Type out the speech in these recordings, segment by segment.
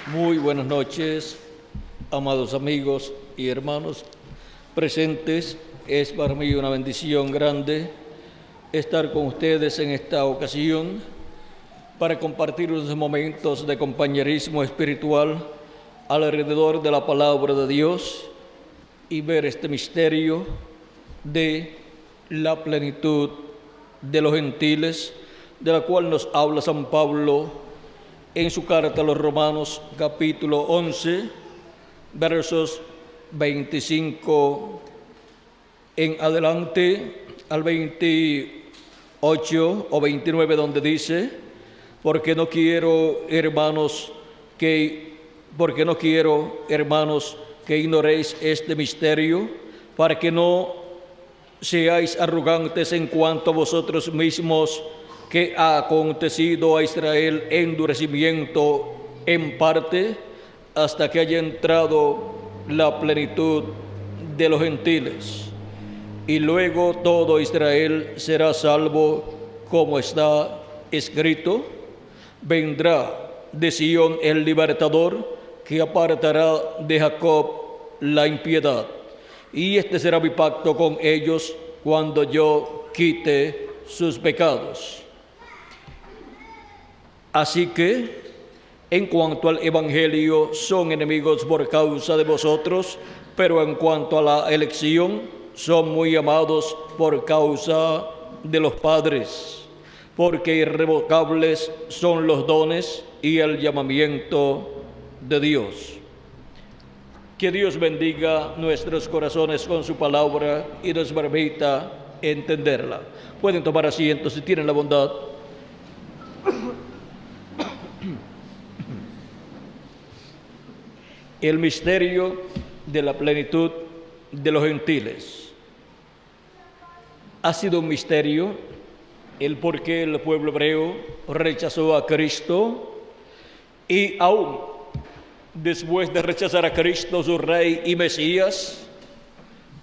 Muy buenas noches, amados amigos y hermanos presentes. Es para mí una bendición grande estar con ustedes en esta ocasión para compartir unos momentos de compañerismo espiritual alrededor de la palabra de Dios y ver este misterio de la plenitud de los gentiles, de la cual nos habla San Pablo en su carta a los Romanos, capítulo 11, versos 25 en adelante al 28 o 29, donde dice: porque no quiero, hermanos, que ignoréis este misterio, para que no seáis arrogantes en cuanto a vosotros mismos, que ha acontecido a Israel endurecimiento en parte, hasta que haya entrado la plenitud de los gentiles. Y luego todo Israel será salvo, como está escrito: vendrá de Sión el libertador, que apartará de Jacob la impiedad. Y este será mi pacto con ellos cuando yo quite sus pecados. Así que, en cuanto al Evangelio, son enemigos por causa de vosotros, pero en cuanto a la elección, son muy amados por causa de los padres, porque irrevocables son los dones y el llamamiento de Dios. Que Dios bendiga nuestros corazones con su palabra y nos permita entenderla. Pueden tomar asiento si tienen la bondad. El misterio de la plenitud de los gentiles. Ha sido un misterio el por qué el pueblo hebreo rechazó a Cristo, y aún después de rechazar a Cristo, su Rey y Mesías,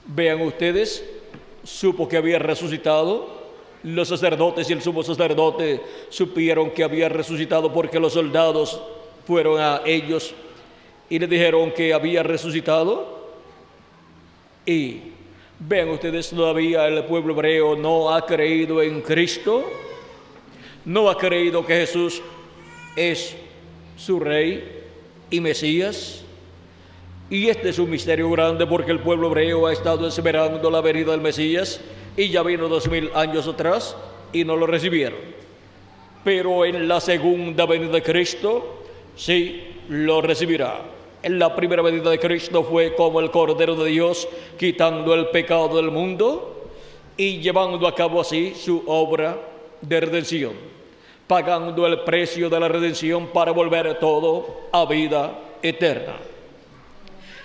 vean ustedes, supo que había resucitado. Los sacerdotes y el sumo sacerdote supieron que había resucitado porque los soldados fueron a ellos y le dijeron que había resucitado. Y vean ustedes, todavía el pueblo hebreo no ha creído en Cristo, no ha creído que Jesús es su Rey y Mesías. Y este es un misterio grande, porque el pueblo hebreo ha estado esperando la venida del Mesías, y ya vino 2000 años atrás y no lo recibieron. Pero en la segunda venida de Cristo sí lo recibirá. En la primera venida de Cristo fue como el Cordero de Dios, quitando el pecado del mundo y llevando a cabo así su obra de redención, pagando el precio de la redención para volver todo a vida eterna.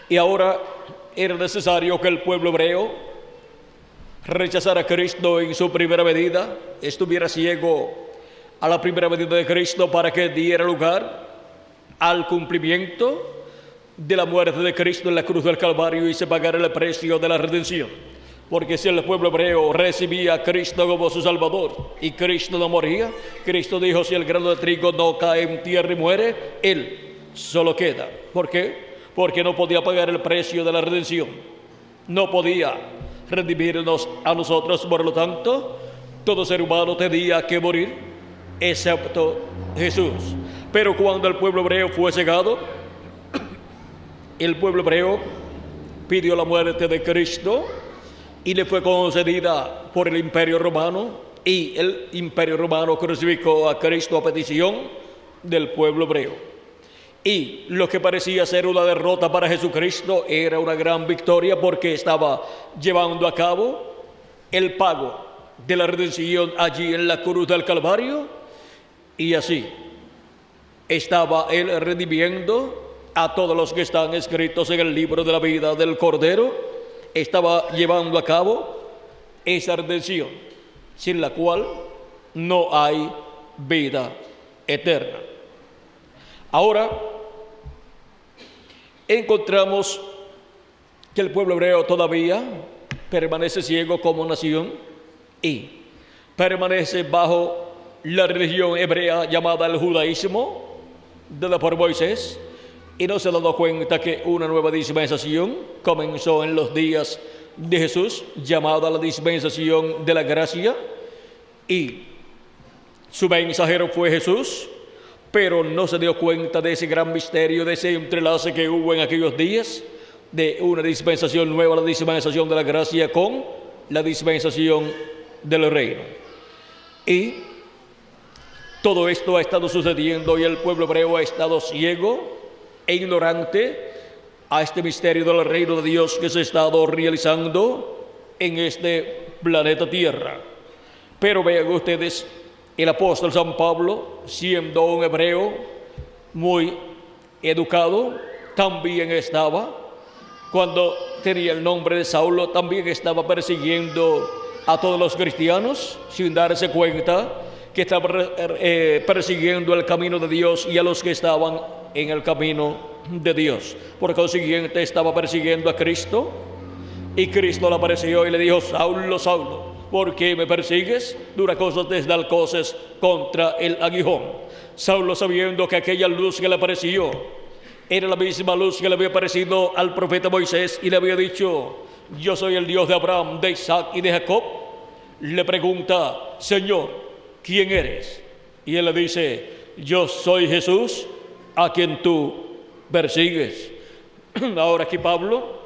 Y ahora era necesario que el pueblo hebreo rechazara a Cristo en su primera venida, estuviera ciego a la primera venida de Cristo, para que diera lugar al cumplimiento de la muerte de Cristo en la cruz del Calvario y se pagara el precio de la redención. Porque si el pueblo hebreo recibía a Cristo como su Salvador y Cristo no moría, Cristo dijo: si el grano de trigo no cae en tierra y muere, él solo queda. ¿Por qué? Porque no podía pagar el precio de la redención, no podía redimirnos a nosotros. Por lo tanto, todo ser humano tenía que morir, excepto Jesús. Pero cuando el pueblo hebreo fue cegado, el pueblo hebreo pidió la muerte de Cristo y le fue concedida por el Imperio Romano, y el Imperio Romano crucificó a Cristo a petición del pueblo hebreo. Y lo que parecía ser una derrota para Jesucristo era una gran victoria, porque estaba llevando a cabo el pago de la redención allí en la cruz del Calvario, y así estaba él redimiendo a todos los que están escritos en el libro de la vida del Cordero. Estaba llevando a cabo esa redención, sin la cual no hay vida eterna. Ahora encontramos que el pueblo hebreo todavía permanece ciego como nación y permanece bajo la religión hebrea llamada el judaísmo, dada por Moisés, y no se ha dado cuenta que una nueva dispensación comenzó en los días de Jesús, llamada la dispensación de la gracia, y su mensajero fue Jesús, pero no se dio cuenta de ese gran misterio, de ese entrelace que hubo en aquellos días, de una dispensación nueva, la dispensación de la gracia con la dispensación del reino. Y todo esto ha estado sucediendo y el pueblo hebreo ha estado ciego e ignorante a este misterio del reino de Dios que se ha estado realizando en este planeta Tierra. Pero vean ustedes, el apóstol San Pablo, siendo un hebreo muy educado, también estaba, cuando tenía el nombre de Saulo, también estaba persiguiendo a todos los cristianos sin darse cuenta que estaba persiguiendo el camino de Dios y a los que estaban en el camino de Dios. Por consiguiente, estaba persiguiendo a Cristo, y Cristo le apareció y le dijo: Saulo, Saulo, ¿por qué me persigues? Dura cosas desde alcoces contra el aguijón. Saulo, sabiendo que aquella luz que le apareció era la misma luz que le había aparecido al profeta Moisés y le había dicho: yo soy el Dios de Abraham, de Isaac y de Jacob, le pregunta: Señor, ¿quién eres? Y él le dice: yo soy Jesús, a quien tú persigues. Ahora aquí Pablo,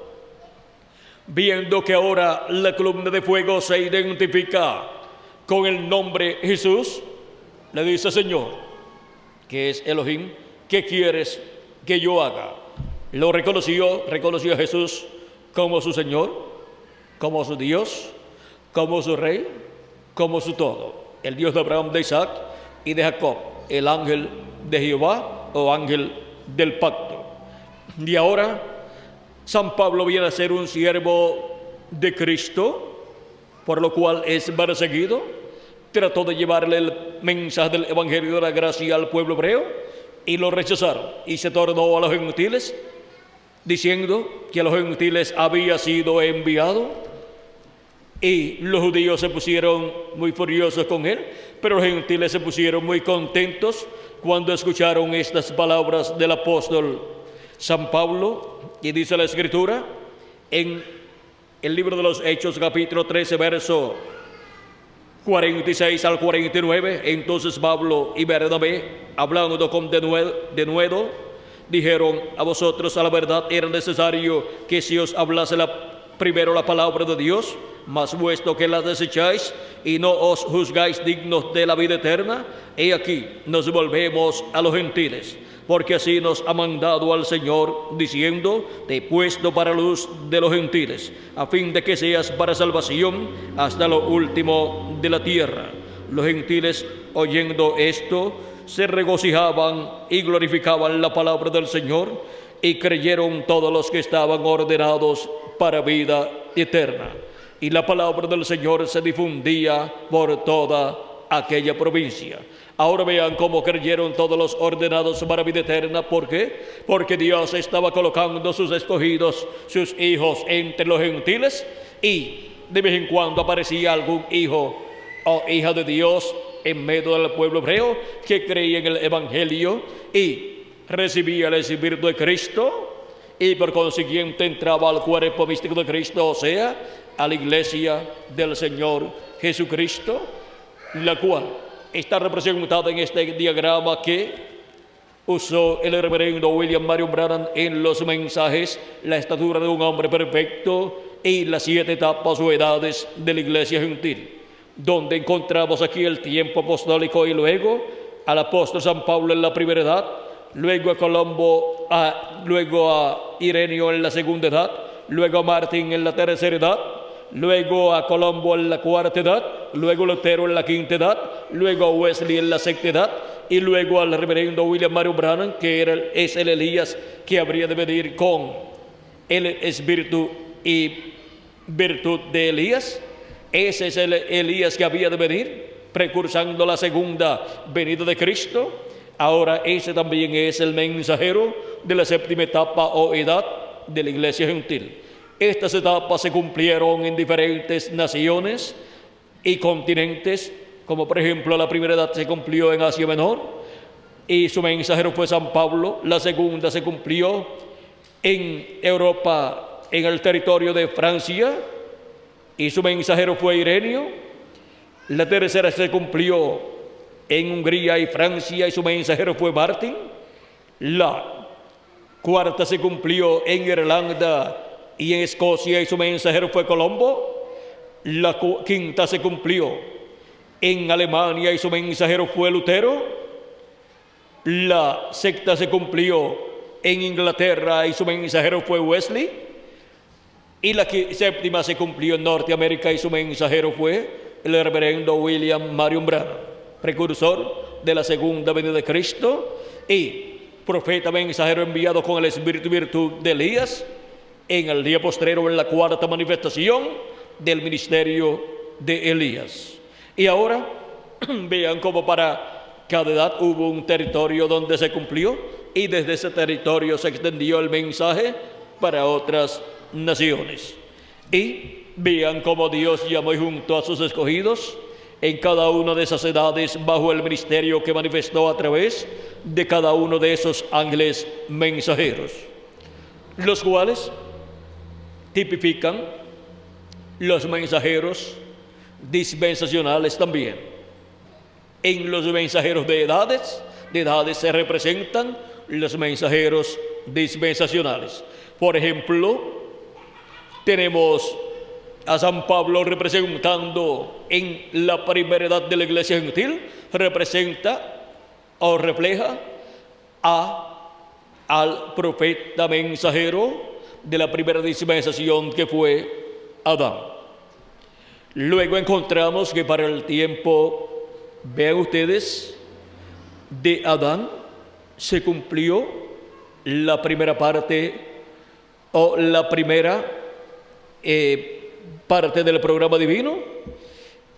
viendo que ahora la columna de fuego se identifica con el nombre Jesús, le dice: Señor, que es Elohim, ¿qué quieres que yo haga? Lo reconoció a Jesús como su Señor, como su Dios, como su Rey, como su todo. El Dios de Abraham, de Isaac y de Jacob, el ángel de Jehová o ángel del pacto. Y ahora San Pablo viene a ser un siervo de Cristo, por lo cual es perseguido. Trató de llevarle el mensaje del evangelio de la gracia al pueblo hebreo y lo rechazaron, y se tornó a los gentiles, diciendo que a los gentiles había sido enviado. Y los judíos se pusieron muy furiosos con él, pero los gentiles se pusieron muy contentos cuando escucharon estas palabras del apóstol San Pablo. Y dice la Escritura en el libro de los Hechos, capítulo 13, verso 46 al 49, entonces Pablo y Bernabé, hablando con denuedo, dijeron: a vosotros a la verdad era necesario que se os hablase primero la palabra de Dios, mas puesto que la desecháis y no os juzgáis dignos de la vida eterna, he aquí nos volvemos a los gentiles, porque así nos ha mandado al Señor, diciendo: te he puesto para luz de los gentiles, a fin de que seas para salvación hasta lo último de la tierra. Los gentiles, oyendo esto, se regocijaban y glorificaban la palabra del Señor, y creyeron todos los que estaban ordenados para vida eterna. Y la palabra del Señor se difundía por toda aquella provincia. Ahora vean cómo creyeron todos los ordenados para vida eterna. ¿Por qué? Porque Dios estaba colocando sus escogidos, sus hijos entre los gentiles, y de vez en cuando aparecía algún hijo o hija de Dios en medio del pueblo hebreo que creía en el Evangelio y recibía el Espíritu de Cristo, y por consiguiente entraba al cuerpo místico de Cristo, o sea, a la iglesia del Señor Jesucristo, la cual está representada en este diagrama que usó el reverendo William Marion Branham en los mensajes: la estatura de un hombre perfecto y las 7 etapas o edades de la iglesia gentil, donde encontramos aquí el tiempo apostólico y luego al apóstol San Pablo en la primera edad, luego a Colombo, luego a Ireneo en la segunda edad, luego a Martín en la tercera edad, luego a Colombo en la cuarta edad, luego a Lutero en la quinta edad, luego a Wesley en la sexta edad, y luego al reverendo William Marion Branham, que es el Elías que habría de venir con el espíritu y virtud de Elías. Ese es el Elías que había de venir, precursando la segunda venida de Cristo. Ahora ese también es el mensajero de la séptima etapa o edad de la iglesia gentil. Estas etapas se cumplieron en diferentes naciones y continentes, como por ejemplo la primera edad se cumplió en Asia Menor, y su mensajero fue San Pablo. La segunda se cumplió en Europa, en el territorio de Francia, y su mensajero fue Ireneo. La tercera se cumplió en Hungría y Francia, y su mensajero fue Martín. La cuarta se cumplió en Irlanda y en Escocia, y su mensajero fue Colombo. La quinta se cumplió en Alemania, y su mensajero fue Lutero. La sexta se cumplió en Inglaterra, y su mensajero fue Wesley. Y la séptima se cumplió en Norteamérica, y su mensajero fue el reverendo William Marion Branham, precursor de la segunda venida de Cristo y profeta mensajero enviado con el espíritu y virtud de Elías en el día postrero, en la cuarta manifestación del ministerio de Elías. Y ahora vean cómo para cada edad hubo un territorio donde se cumplió, y desde ese territorio se extendió el mensaje para otras naciones. Y vean cómo Dios llamó y juntó a sus escogidos en cada una de esas edades bajo el ministerio que manifestó a través de cada uno de esos ángeles mensajeros, los cuales tipifican los mensajeros dispensacionales también. En los mensajeros de edades se representan los mensajeros dispensacionales. Por ejemplo, tenemos a San Pablo representando en la primera edad de la iglesia gentil, representa o refleja al profeta mensajero de la primera dispensación, que fue Adán. Luego encontramos que para el tiempo, vean ustedes, de Adán se cumplió la primera parte o la primera parte del programa divino,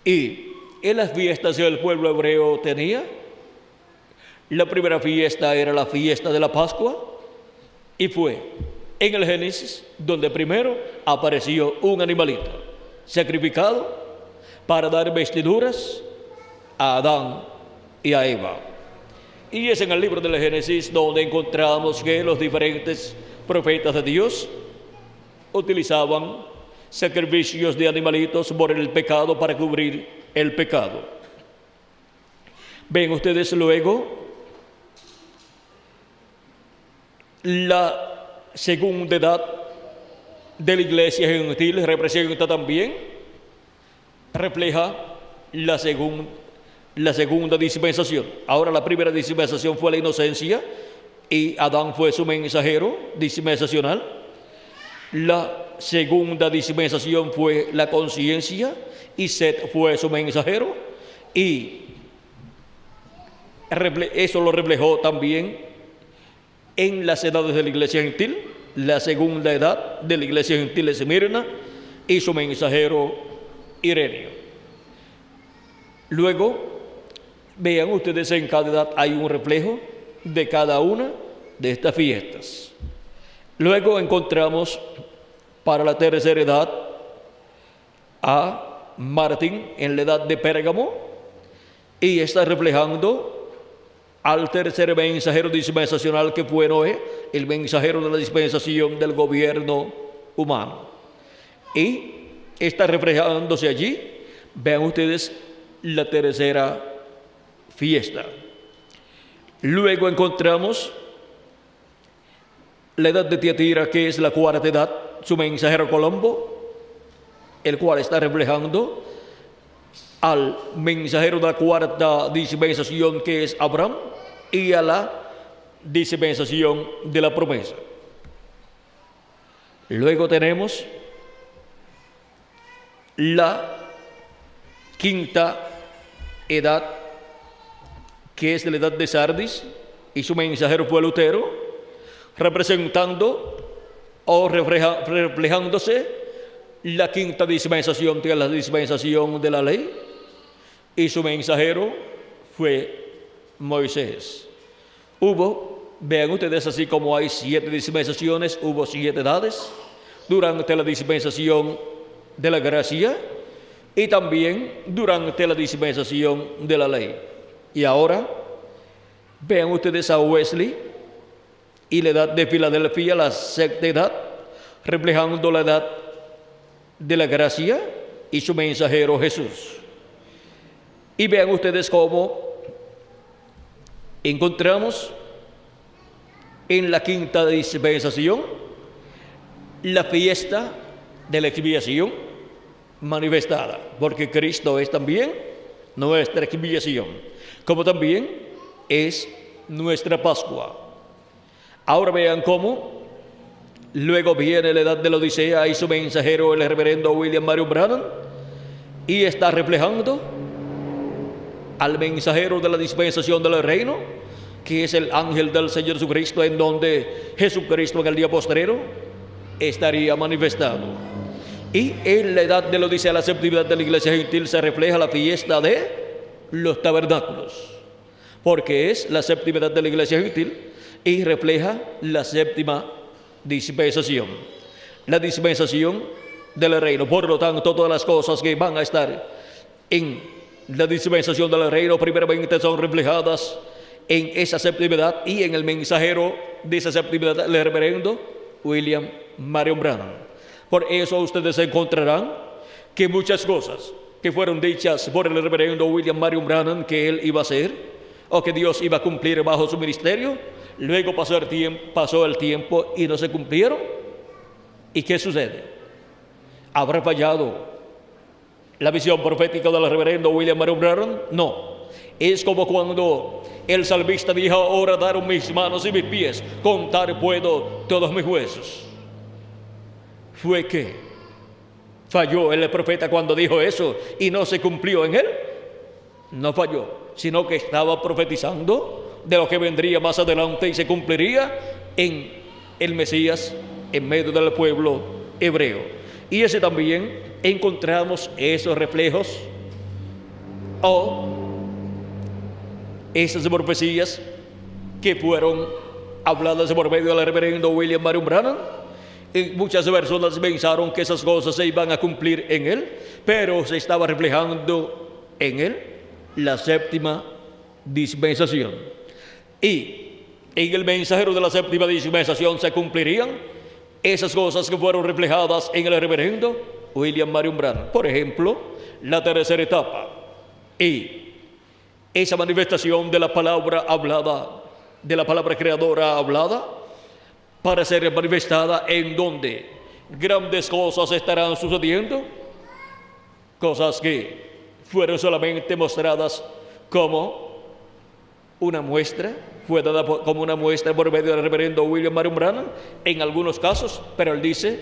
y en las fiestas que el pueblo hebreo tenía, la primera fiesta era la fiesta de la Pascua, y fue en el Génesis donde primero apareció un animalito sacrificado para dar vestiduras a Adán y a Eva. Y es en el libro del Génesis donde encontramos que los diferentes profetas de Dios utilizaban sacrificios de animalitos por el pecado, para cubrir el pecado. Ven ustedes luego la segunda edad de la iglesia gentil, representa también, refleja la segunda dispensación. Ahora, la primera dispensación fue la inocencia, y Adán fue su mensajero dispensacional. La segunda dispensación fue la conciencia, y Set fue su mensajero, y eso lo reflejó también en las edades de la iglesia gentil. La segunda edad de la iglesia gentil es Esmirna, y su mensajero Ireneo. Luego, vean ustedes, en cada edad hay un reflejo de cada una de estas fiestas. Luego encontramos para la tercera edad a Martín en la edad de Pérgamo, y está reflejando al tercer mensajero dispensacional, que fue Noé, el mensajero de la dispensación del gobierno humano. Y está reflejándose allí, vean ustedes, la tercera fiesta. Luego encontramos la edad de Tiatira, que es la cuarta edad, su mensajero Colombo, el cual está reflejando al mensajero de la cuarta dispensación, que es Abraham, y a la dispensación de la promesa. Luego tenemos la quinta edad, que es la edad de Sardis, y su mensajero fue Lutero, representando o reflejándose la quinta dispensación, que es la dispensación de la ley, y su mensajero fue Moisés. Vean ustedes, así como hay 7 dispensaciones, hubo 7 edades durante la dispensación de la gracia y también durante la dispensación de la ley. Y ahora Vean ustedes a Wesley y la edad de Filadelfia, la sexta edad, reflejando la edad de la gracia y su mensajero Jesús. Y vean ustedes cómo encontramos en la quinta dispensación la fiesta de la expiación manifestada, porque Cristo es también nuestra expiación, como también es nuestra Pascua. Ahora vean cómo luego viene la edad de la Odisea y su mensajero, el reverendo William Marion Branham, y está reflejando al mensajero de la dispensación del reino, que es el ángel del Señor Jesucristo, en donde Jesucristo en el día postrero estaría manifestado. Y en la edad de la Odisea, la séptima edad de la iglesia gentil, se refleja la fiesta de los tabernáculos, porque es la séptima edad de la iglesia gentil y refleja la séptima dispensación, la dispensación del reino. Por lo tanto, todas las cosas que van a estar en la dispensación del reino primeramente son reflejadas en esa séptima edad y en el mensajero de esa séptima edad, el reverendo William Marion Branham. Por eso ustedes encontrarán que muchas cosas que fueron dichas por el reverendo William Marion Branham que él iba a hacer o que Dios iba a cumplir bajo su ministerio, luego pasó el tiempo y no se cumplieron. ¿Y qué sucede? ¿Habrá fallado la visión profética del reverendo William Marion Branham? No. Es como cuando el salmista dijo: ahora daron mis manos y mis pies, contar puedo todos mis huesos. ¿Fue que falló el profeta cuando dijo eso y no se cumplió en él? No falló, sino que estaba profetizando de lo que vendría más adelante y se cumpliría en el Mesías en medio del pueblo hebreo. Y ese también encontramos esos reflejos o esas profecías que fueron habladas por medio del reverendo William Marion Branham. Y muchas personas pensaron que esas cosas se iban a cumplir en él, pero se estaba reflejando en él la séptima dispensación. Y en el mensajero de la séptima dispensación se cumplirían esas cosas que fueron reflejadas en el reverendo William Marion Branham. Por ejemplo, la tercera etapa y esa manifestación de la palabra hablada, de la palabra creadora hablada, para ser manifestada, en donde grandes cosas estarán sucediendo, cosas que fueron solamente mostradas como una muestra, fue dada como una muestra por medio del reverendo William Marion Branham en algunos casos, pero él dice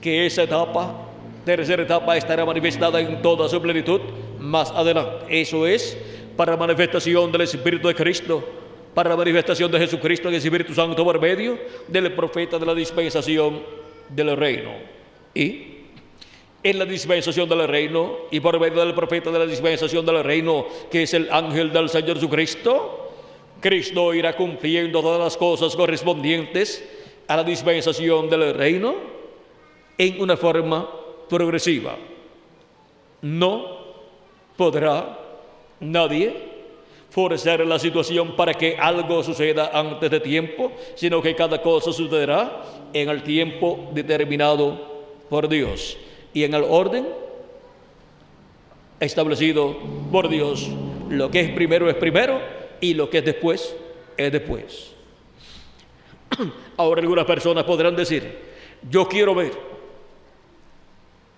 que esa etapa, tercera etapa, estará manifestada en toda su plenitud más adelante. Eso es para la manifestación del Espíritu de Cristo, para la manifestación de Jesucristo en el Espíritu Santo por medio del profeta de la dispensación del reino. Y en la dispensación del reino y por medio del profeta de la dispensación del reino, que es el ángel del Señor Jesucristo, Cristo irá cumpliendo todas las cosas correspondientes a la dispensación del reino en una forma progresiva. No podrá nadie forzar la situación para que algo suceda antes de tiempo, sino que cada cosa sucederá en el tiempo determinado por Dios y en el orden establecido por Dios. Lo que es primero y lo que es después. Ahora algunas personas podrán decir: yo quiero ver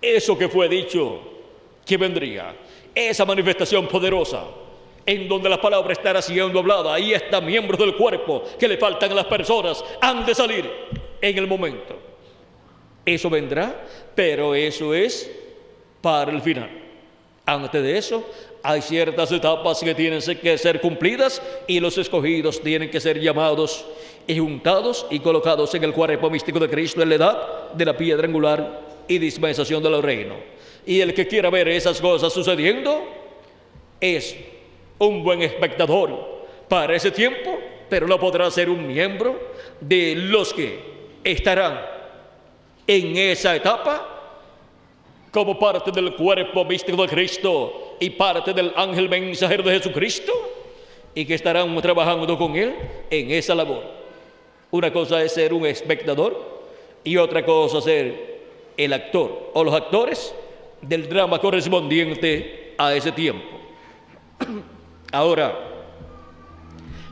eso que fue dicho que vendría, esa manifestación poderosa en donde la palabra estará siendo hablada y estos miembros del cuerpo que le faltan a las personas han de salir en el momento. Eso vendrá, pero eso es para el final. Antes de eso hay ciertas etapas que tienen que ser cumplidas y los escogidos tienen que ser llamados y juntados y colocados en el cuerpo místico de Cristo en la edad de la piedra angular y dispensación del reino. Y el que quiera ver esas cosas sucediendo es un buen espectador para ese tiempo, pero no podrá ser un miembro de los que estarán en esa etapa como parte del cuerpo místico de Cristo y parte del ángel mensajero de Jesucristo, y que estarán trabajando con Él en esa labor. Una cosa es ser un espectador y otra cosa ser el actor o los actores del drama correspondiente a ese tiempo. Ahora,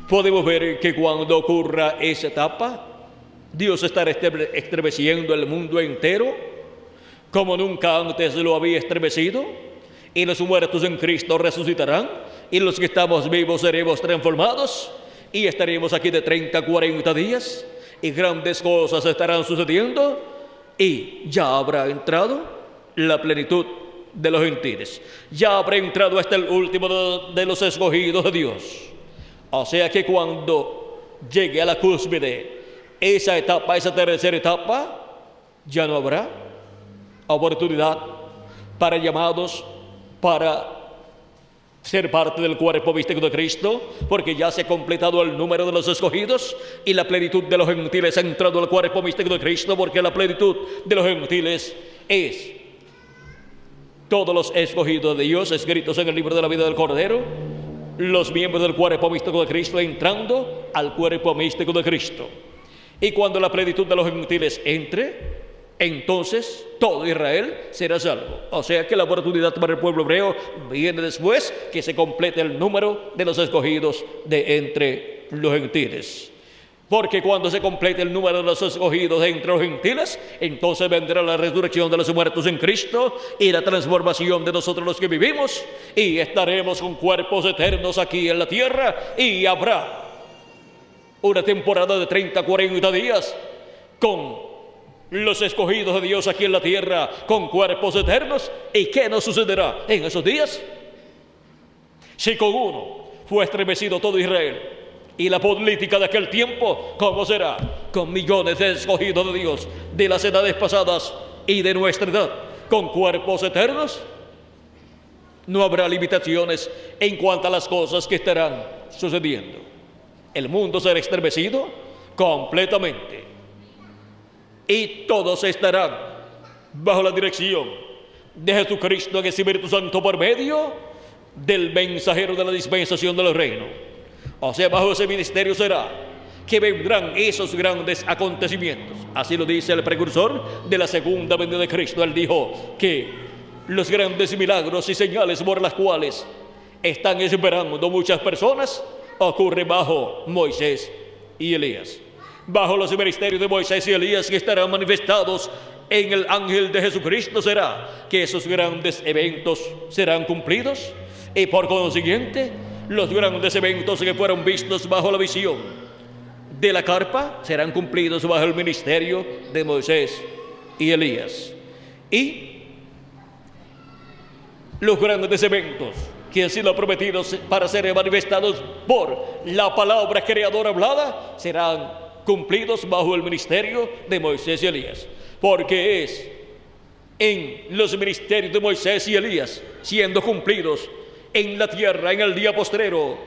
podemos ver que cuando ocurra esa etapa, Dios estará estremeciendo el mundo entero como nunca antes lo había estremecido, y los muertos en Cristo resucitarán, y los que estamos vivos seremos transformados, y estaremos aquí de 30 a 40 días, y grandes cosas estarán sucediendo, y ya habrá entrado la plenitud de los gentiles. Ya habrá entrado hasta el último de los escogidos de Dios. O sea que cuando llegue a la cúspide esa etapa, esa tercera etapa, ya no habrá oportunidad para llamados para ser parte del cuerpo místico de Cristo, porque ya se ha completado el número de los escogidos y la plenitud de los gentiles ha entrado al cuerpo místico de Cristo, porque la plenitud de los gentiles es todos los escogidos de Dios escritos en el libro de la vida del Cordero, los miembros del cuerpo místico de Cristo entrando al cuerpo místico de Cristo. Y cuando la plenitud de los gentiles entre, entonces todo Israel será salvo. O sea que la oportunidad para el pueblo hebreo viene después que se complete el número de los escogidos de entre los gentiles. Porque cuando se complete el número de los escogidos de entre los gentiles, entonces vendrá la resurrección de los muertos en Cristo y la transformación de nosotros los que vivimos, y estaremos con cuerpos eternos aquí en la tierra, y habrá una temporada de 30 a 40 días con los escogidos de Dios aquí en la tierra con cuerpos eternos. ¿Y qué nos sucederá en esos días? Si con uno fue estremecido todo Israel, y la política de aquel tiempo, ¿cómo será con millones de escogidos de Dios de las edades pasadas y de nuestra edad con cuerpos eternos? No habrá limitaciones en cuanto a las cosas que estarán sucediendo. El mundo será estremecido completamente, y todos estarán bajo la dirección de Jesucristo en el Espíritu Santo por medio del mensajero de la dispensación del reino. O sea, bajo ese ministerio será que vendrán esos grandes acontecimientos. Así lo dice el precursor de la segunda venida de Cristo. Él dijo que los grandes milagros y señales por las cuales están esperando muchas personas ocurre bajo Moisés y Elías. Bajo los ministerios de Moisés y Elías, que estarán manifestados en el ángel de Jesucristo, será que esos grandes eventos serán cumplidos, y por consiguiente los grandes eventos que fueron vistos bajo la visión de la carpa serán cumplidos bajo el ministerio de Moisés y Elías. Y los grandes eventos que han sido prometidos para ser manifestados por la palabra creadora hablada serán cumplidos bajo el ministerio de Moisés y Elías, porque es en los ministerios de Moisés y Elías siendo cumplidos en la tierra en el día postrero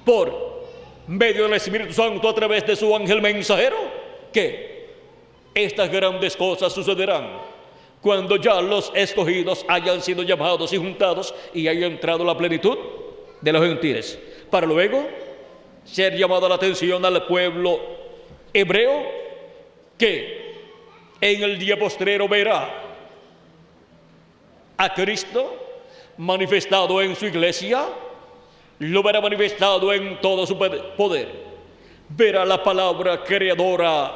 por medio del Espíritu Santo a través de su ángel mensajero, que estas grandes cosas sucederán cuando ya los escogidos hayan sido llamados y juntados y haya entrado la plenitud de los gentiles, para luego ser llamada la atención al pueblo hebreo, que en el día postrero verá a Cristo manifestado en su iglesia, lo verá manifestado en todo su poder, verá la palabra creadora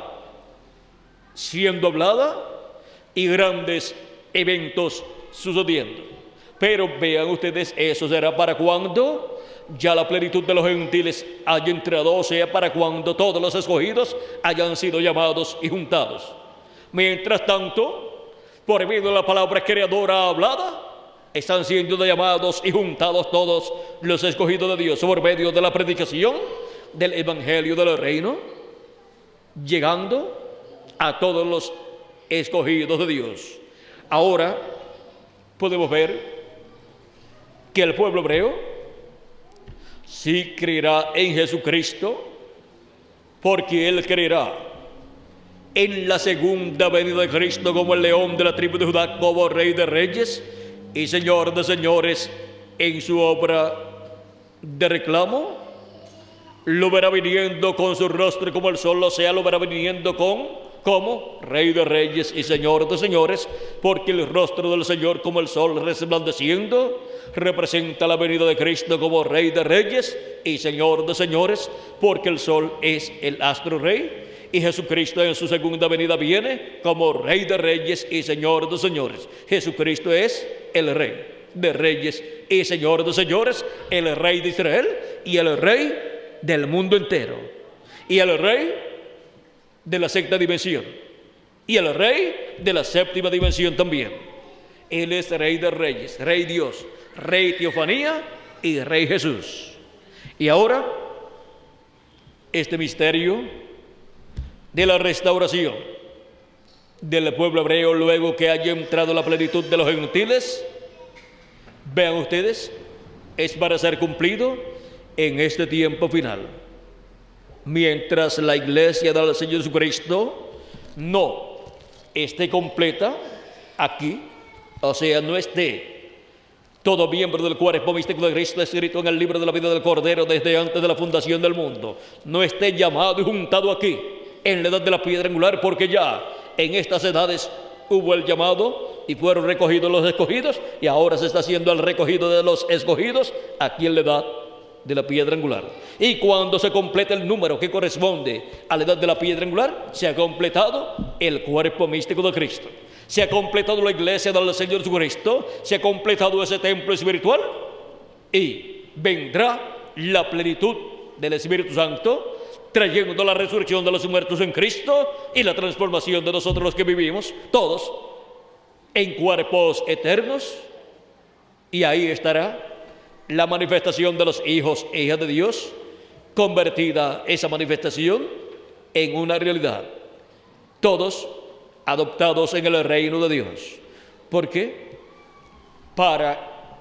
siendo hablada y grandes eventos sucediendo. Pero vean ustedes, eso será para cuando ya la plenitud de los gentiles haya entrado, o sea, para cuando todos los escogidos hayan sido llamados y juntados. Mientras tanto, por medio de la palabra creadora hablada, están siendo llamados y juntados todos los escogidos de Dios por medio de la predicación del evangelio del reino, llegando a todos los escogidos de Dios. Ahora podemos ver que el pueblo hebreo sí creerá en Jesucristo, porque él creerá en la segunda venida de Cristo como el león de la tribu de Judá, como rey de reyes y señor de señores, en su obra de reclamo lo verá viniendo con su rostro como el sol, o sea, lo verá viniendo como Rey de Reyes y Señor de Señores, porque el rostro del Señor como el sol resplandeciendo representa la venida de Cristo como Rey de Reyes y Señor de Señores, porque el sol es el astro rey y Jesucristo en su segunda venida viene como Rey de Reyes y Señor de Señores. Jesucristo es el Rey de Reyes y Señor de Señores, el Rey de Israel y el Rey del mundo entero, y el Rey de la sexta dimensión, y el Rey de la séptima dimensión también. Él es Rey de Reyes, Rey Dios, Rey Teofanía y Rey Jesús. Y ahora, este misterio de la restauración del pueblo hebreo luego que haya entrado la plenitud de los gentiles, vean ustedes, es para ser cumplido en este tiempo final. Mientras la iglesia del Señor Jesucristo no esté completa aquí, o sea, no esté todo miembro del cuerpo místico de Cristo escrito en el libro de la vida del Cordero desde antes de la fundación del mundo, no esté llamado y juntado aquí en la edad de la piedra angular, porque ya en estas edades hubo el llamado y fueron recogidos los escogidos, y ahora se está haciendo el recogido de los escogidos aquí en la edad de la piedra angular. Y cuando se completa el número que corresponde a la edad de la piedra angular, se ha completado el cuerpo místico de Cristo, se ha completado la iglesia del Señor Jesucristo, se ha completado ese templo espiritual, y vendrá la plenitud del Espíritu Santo trayendo la resurrección de los muertos en Cristo y la transformación de nosotros los que vivimos, todos en cuerpos eternos, y ahí estará la manifestación de los hijos e hijas de Dios, convertida esa manifestación en una realidad, todos adoptados en el reino de Dios. ¿Por qué? Para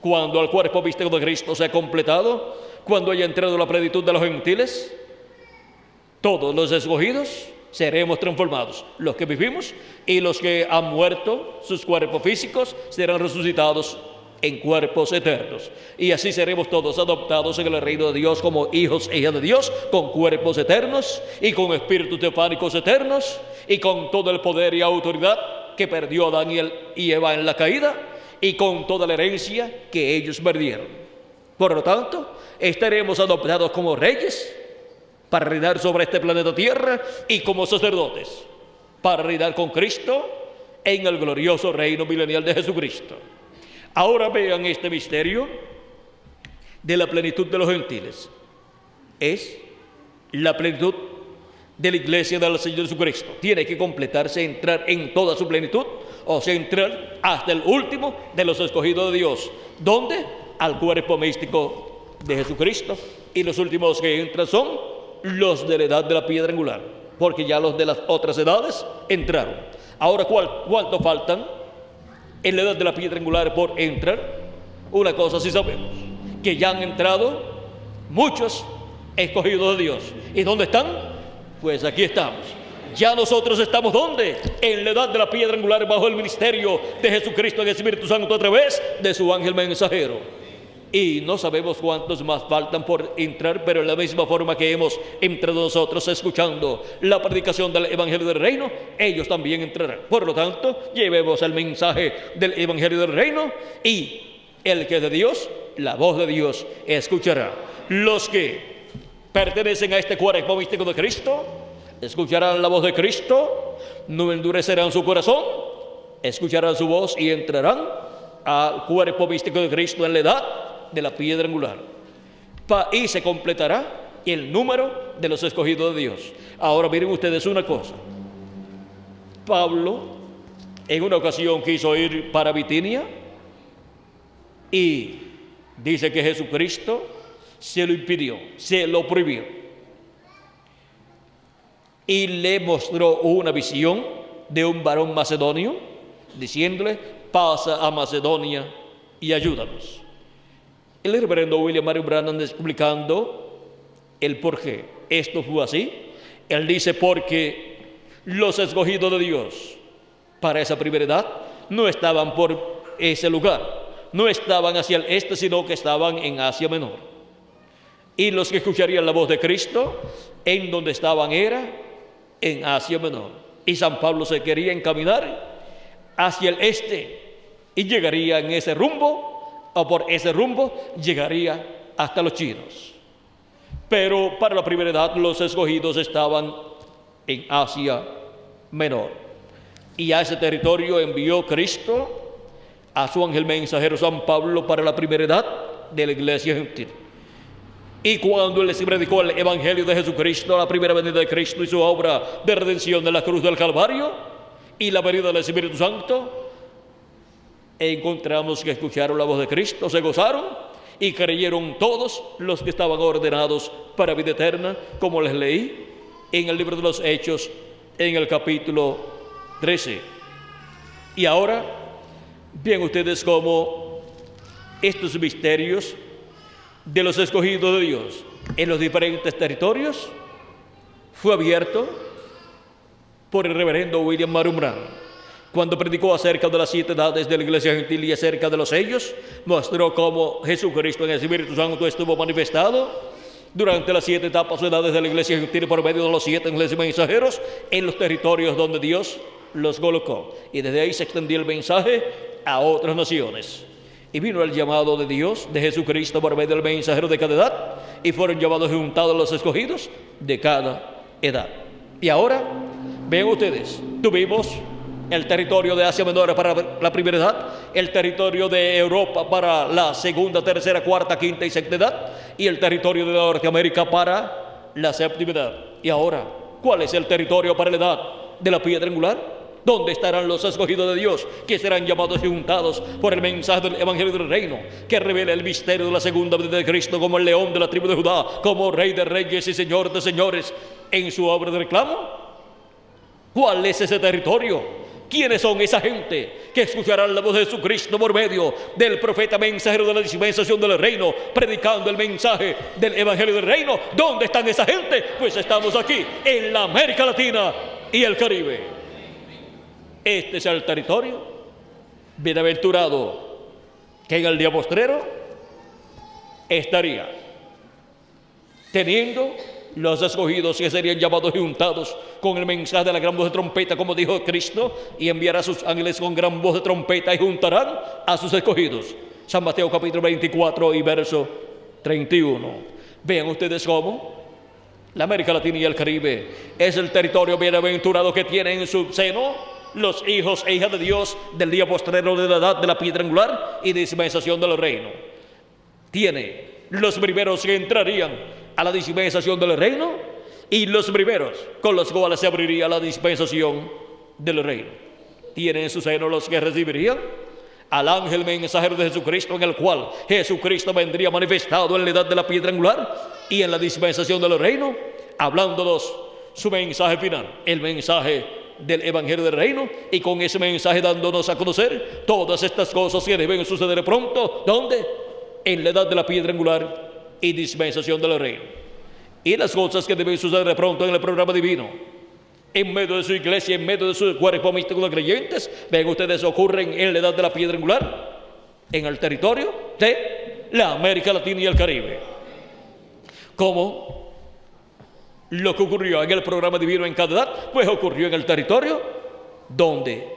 cuando el cuerpo místico de Cristo sea completado, cuando haya entrado la plenitud de los gentiles, todos los escogidos seremos transformados. Los que vivimos y los que han muerto, sus cuerpos físicos serán resucitados en cuerpos eternos. Y así seremos todos adoptados en el reino de Dios como hijos e hijas de Dios, con cuerpos eternos y con espíritus teofánicos eternos y con todo el poder y autoridad que perdió Adán y Eva en la caída, y con toda la herencia que ellos perdieron. Por lo tanto, estaremos adoptados como reyes para reinar sobre este planeta Tierra, y como sacerdotes para reinar con Cristo en el glorioso reino milenial de Jesucristo. Ahora vean este misterio de la plenitud de los gentiles. Es la plenitud de la iglesia del Señor Jesucristo. Tiene que completarse, entrar en toda su plenitud, o sea, entrar hasta el último de los escogidos de Dios. ¿Dónde? Al cuerpo místico de Jesucristo. Y los últimos que entran son los de la edad de la piedra angular, porque ya los de las otras edades entraron. Ahora, ¿cuántos faltan en la edad de la piedra angular por entrar? Una cosa sí sabemos, que ya han entrado muchos escogidos de Dios. ¿Y dónde están? Pues aquí estamos. Ya nosotros estamos, ¿dónde? En la edad de la piedra angular, bajo el ministerio de Jesucristo en el Espíritu Santo a través de su ángel mensajero. Y no sabemos cuántos más faltan por entrar, pero en la misma forma que hemos entrado nosotros escuchando la predicación del Evangelio del Reino, ellos también entrarán. Por lo tanto, llevemos el mensaje del Evangelio del Reino, y el que es de Dios, la voz de Dios escuchará. Los que pertenecen a este cuerpo místico de Cristo escucharán la voz de Cristo, no endurecerán su corazón, escucharán su voz y entrarán al cuerpo místico de Cristo en la edad de la piedra angular, y se completará el número de los escogidos de Dios. Ahora miren ustedes una cosa. Pablo en una ocasión quiso ir para Bitinia, y dice que Jesucristo se lo impidió, se lo prohibió, y le mostró una visión de un varón macedonio diciéndole: pasa a Macedonia y ayúdanos. El reverendo William Marion Branham, explicando el por qué esto fue así, él dice: porque los escogidos de Dios para esa primera edad no estaban por ese lugar, no estaban hacia el este, sino que estaban en Asia Menor. Y los que escucharían la voz de Cristo, en donde estaban era en Asia Menor. Y San Pablo se quería encaminar hacia el este y llegaría en ese rumbo, o por ese rumbo llegaría hasta los chinos. Pero para la primera edad los escogidos estaban en Asia Menor. Y a ese territorio envió Cristo a su ángel mensajero San Pablo para la primera edad de la iglesia gentil. Y cuando él les predicó el evangelio de Jesucristo, la primera venida de Cristo y su obra de redención de la cruz del Calvario y la venida del Espíritu Santo, encontramos que escucharon la voz de Cristo, se gozaron y creyeron todos los que estaban ordenados para vida eterna, como les leí en el libro de los Hechos, en el capítulo 13. Y ahora, ven ustedes cómo estos misterios de los escogidos de Dios en los diferentes territorios fue abierto por el reverendo William Marion Branham. Cuando predicó acerca de las 7 edades de la iglesia gentil y acerca de los sellos, mostró cómo Jesucristo en el Espíritu Santo estuvo manifestado durante las 7 etapas o edades de la iglesia gentil por medio de los 7 ángeles mensajeros en los territorios donde Dios los colocó. Y desde ahí se extendió el mensaje a otras naciones. Y vino el llamado de Dios, de Jesucristo, por medio del mensajero de cada edad, y fueron llamados y juntados los escogidos de cada edad. Y ahora, vean ustedes, tuvimos el territorio de Asia Menor para la primera edad, el territorio de Europa para la segunda, tercera, cuarta, quinta y sexta edad, y el territorio de Norteamérica para la séptima edad. Y ahora, ¿cuál es el territorio para la edad de la piedra angular? ¿Dónde estarán los escogidos de Dios que serán llamados y juntados por el mensaje del Evangelio del Reino, que revela el misterio de la segunda venida de Cristo como el león de la tribu de Judá, como Rey de reyes y Señor de señores en su obra de reclamo? ¿Cuál es ese territorio? ¿Quiénes son esa gente que escucharán la voz de Jesucristo por medio del profeta mensajero de la dispensación del reino, predicando el mensaje del Evangelio del Reino? ¿Dónde están esa gente? Pues estamos aquí, en la América Latina y el Caribe. Este es el territorio bienaventurado que en el día postrero estaría teniendo los escogidos que serían llamados y juntados con el mensaje de la gran voz de trompeta, como dijo Cristo, y enviará a sus ángeles con gran voz de trompeta y juntarán a sus escogidos. San Mateo capítulo 24 y verso 31. Vean ustedes cómo la América Latina y el Caribe es el territorio bienaventurado que tiene en su seno los hijos e hijas de Dios del día postrero de la edad de la piedra angular y dispensación del reino. Tiene los primeros que entrarían a la dispensación del reino y los primeros con los cuales se abriría la dispensación del reino. Tiene en su seno los que recibirían al ángel mensajero de Jesucristo, en el cual Jesucristo vendría manifestado en la edad de la piedra angular y en la dispensación del reino, hablándonos su mensaje final, el mensaje del Evangelio del Reino, y con ese mensaje dándonos a conocer todas estas cosas que deben suceder pronto. ¿Dónde? En la edad de la piedra angular y dispensación del Reino. Y las cosas que deben suceder pronto en el programa divino, en medio de su iglesia, en medio de su cuerpo místico de creyentes, ven ustedes, ocurren en la edad de la piedra angular, en el territorio de la América Latina y el Caribe. ¿Cómo? Lo que ocurrió en el programa divino en cada edad, pues ocurrió en el territorio donde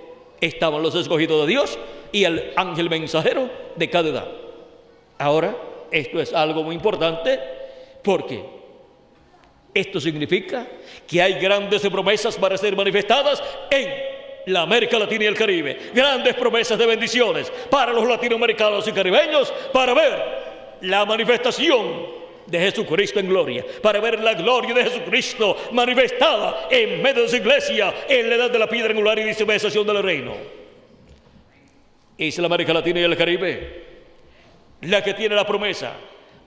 estaban los escogidos de Dios y el ángel mensajero de cada edad. Ahora, esto es algo muy importante, porque esto significa que hay grandes promesas para ser manifestadas en la América Latina y el Caribe. Grandes promesas de bendiciones para los latinoamericanos y caribeños, para ver la manifestación de Jesucristo en gloria, para ver la gloria de Jesucristo manifestada en medio de su iglesia en la edad de la piedra angular y dispensación del reino. Es la América Latina y el Caribe la que tiene la promesa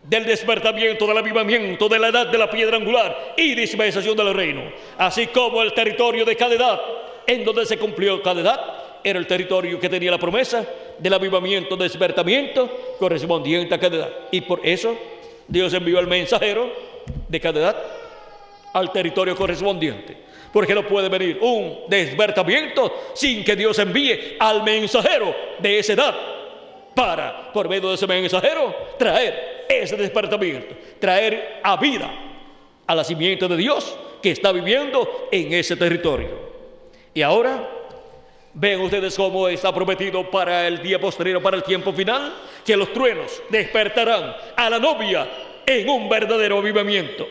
del despertamiento, del avivamiento de la edad de la piedra angular y dispensación del reino, así como el territorio de cada edad en donde se cumplió cada edad era el territorio que tenía la promesa del avivamiento, despertamiento correspondiente a cada edad. Y por eso Dios envió al mensajero de cada edad al territorio correspondiente, porque no puede venir un despertamiento sin que Dios envíe al mensajero de esa edad para, por medio de ese mensajero, traer ese despertamiento, traer a vida a la simiente de Dios que está viviendo en ese territorio. Y ahora, ven ustedes cómo está prometido para el día posterior, para el tiempo final, que los truenos despertarán a la novia en un verdadero avivamiento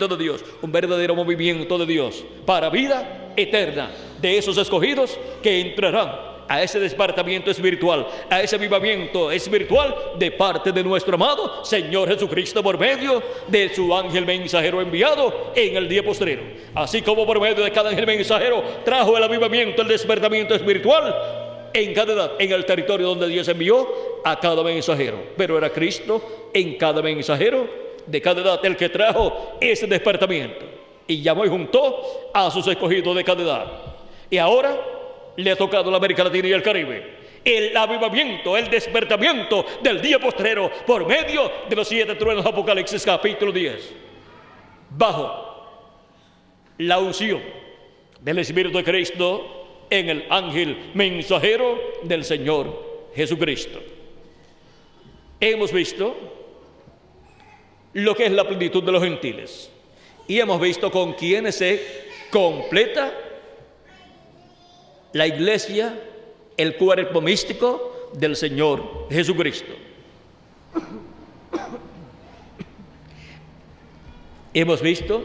de Dios, un verdadero movimiento de Dios para vida eterna de esos escogidos que entrarán a ese despertamiento espiritual, a ese avivamiento espiritual de parte de nuestro amado Señor Jesucristo por medio de su ángel mensajero enviado en el día postrero. Así como por medio de cada ángel mensajero trajo el avivamiento, el despertamiento espiritual en cada edad, en el territorio donde Dios envió a cada mensajero. Pero era Cristo en cada mensajero de cada edad el que trajo ese despertamiento y llamó y juntó a sus escogidos de cada edad. Y ahora le ha tocado a la América Latina y el Caribe el avivamiento, el despertamiento del día postrero por medio de los 7 truenos, Apocalipsis capítulo 10, bajo la unción del Espíritu de Cristo en el ángel mensajero del Señor Jesucristo. Hemos visto lo que es la plenitud de los gentiles y hemos visto con quienes se completa la iglesia, el cuerpo místico del Señor Jesucristo. Hemos visto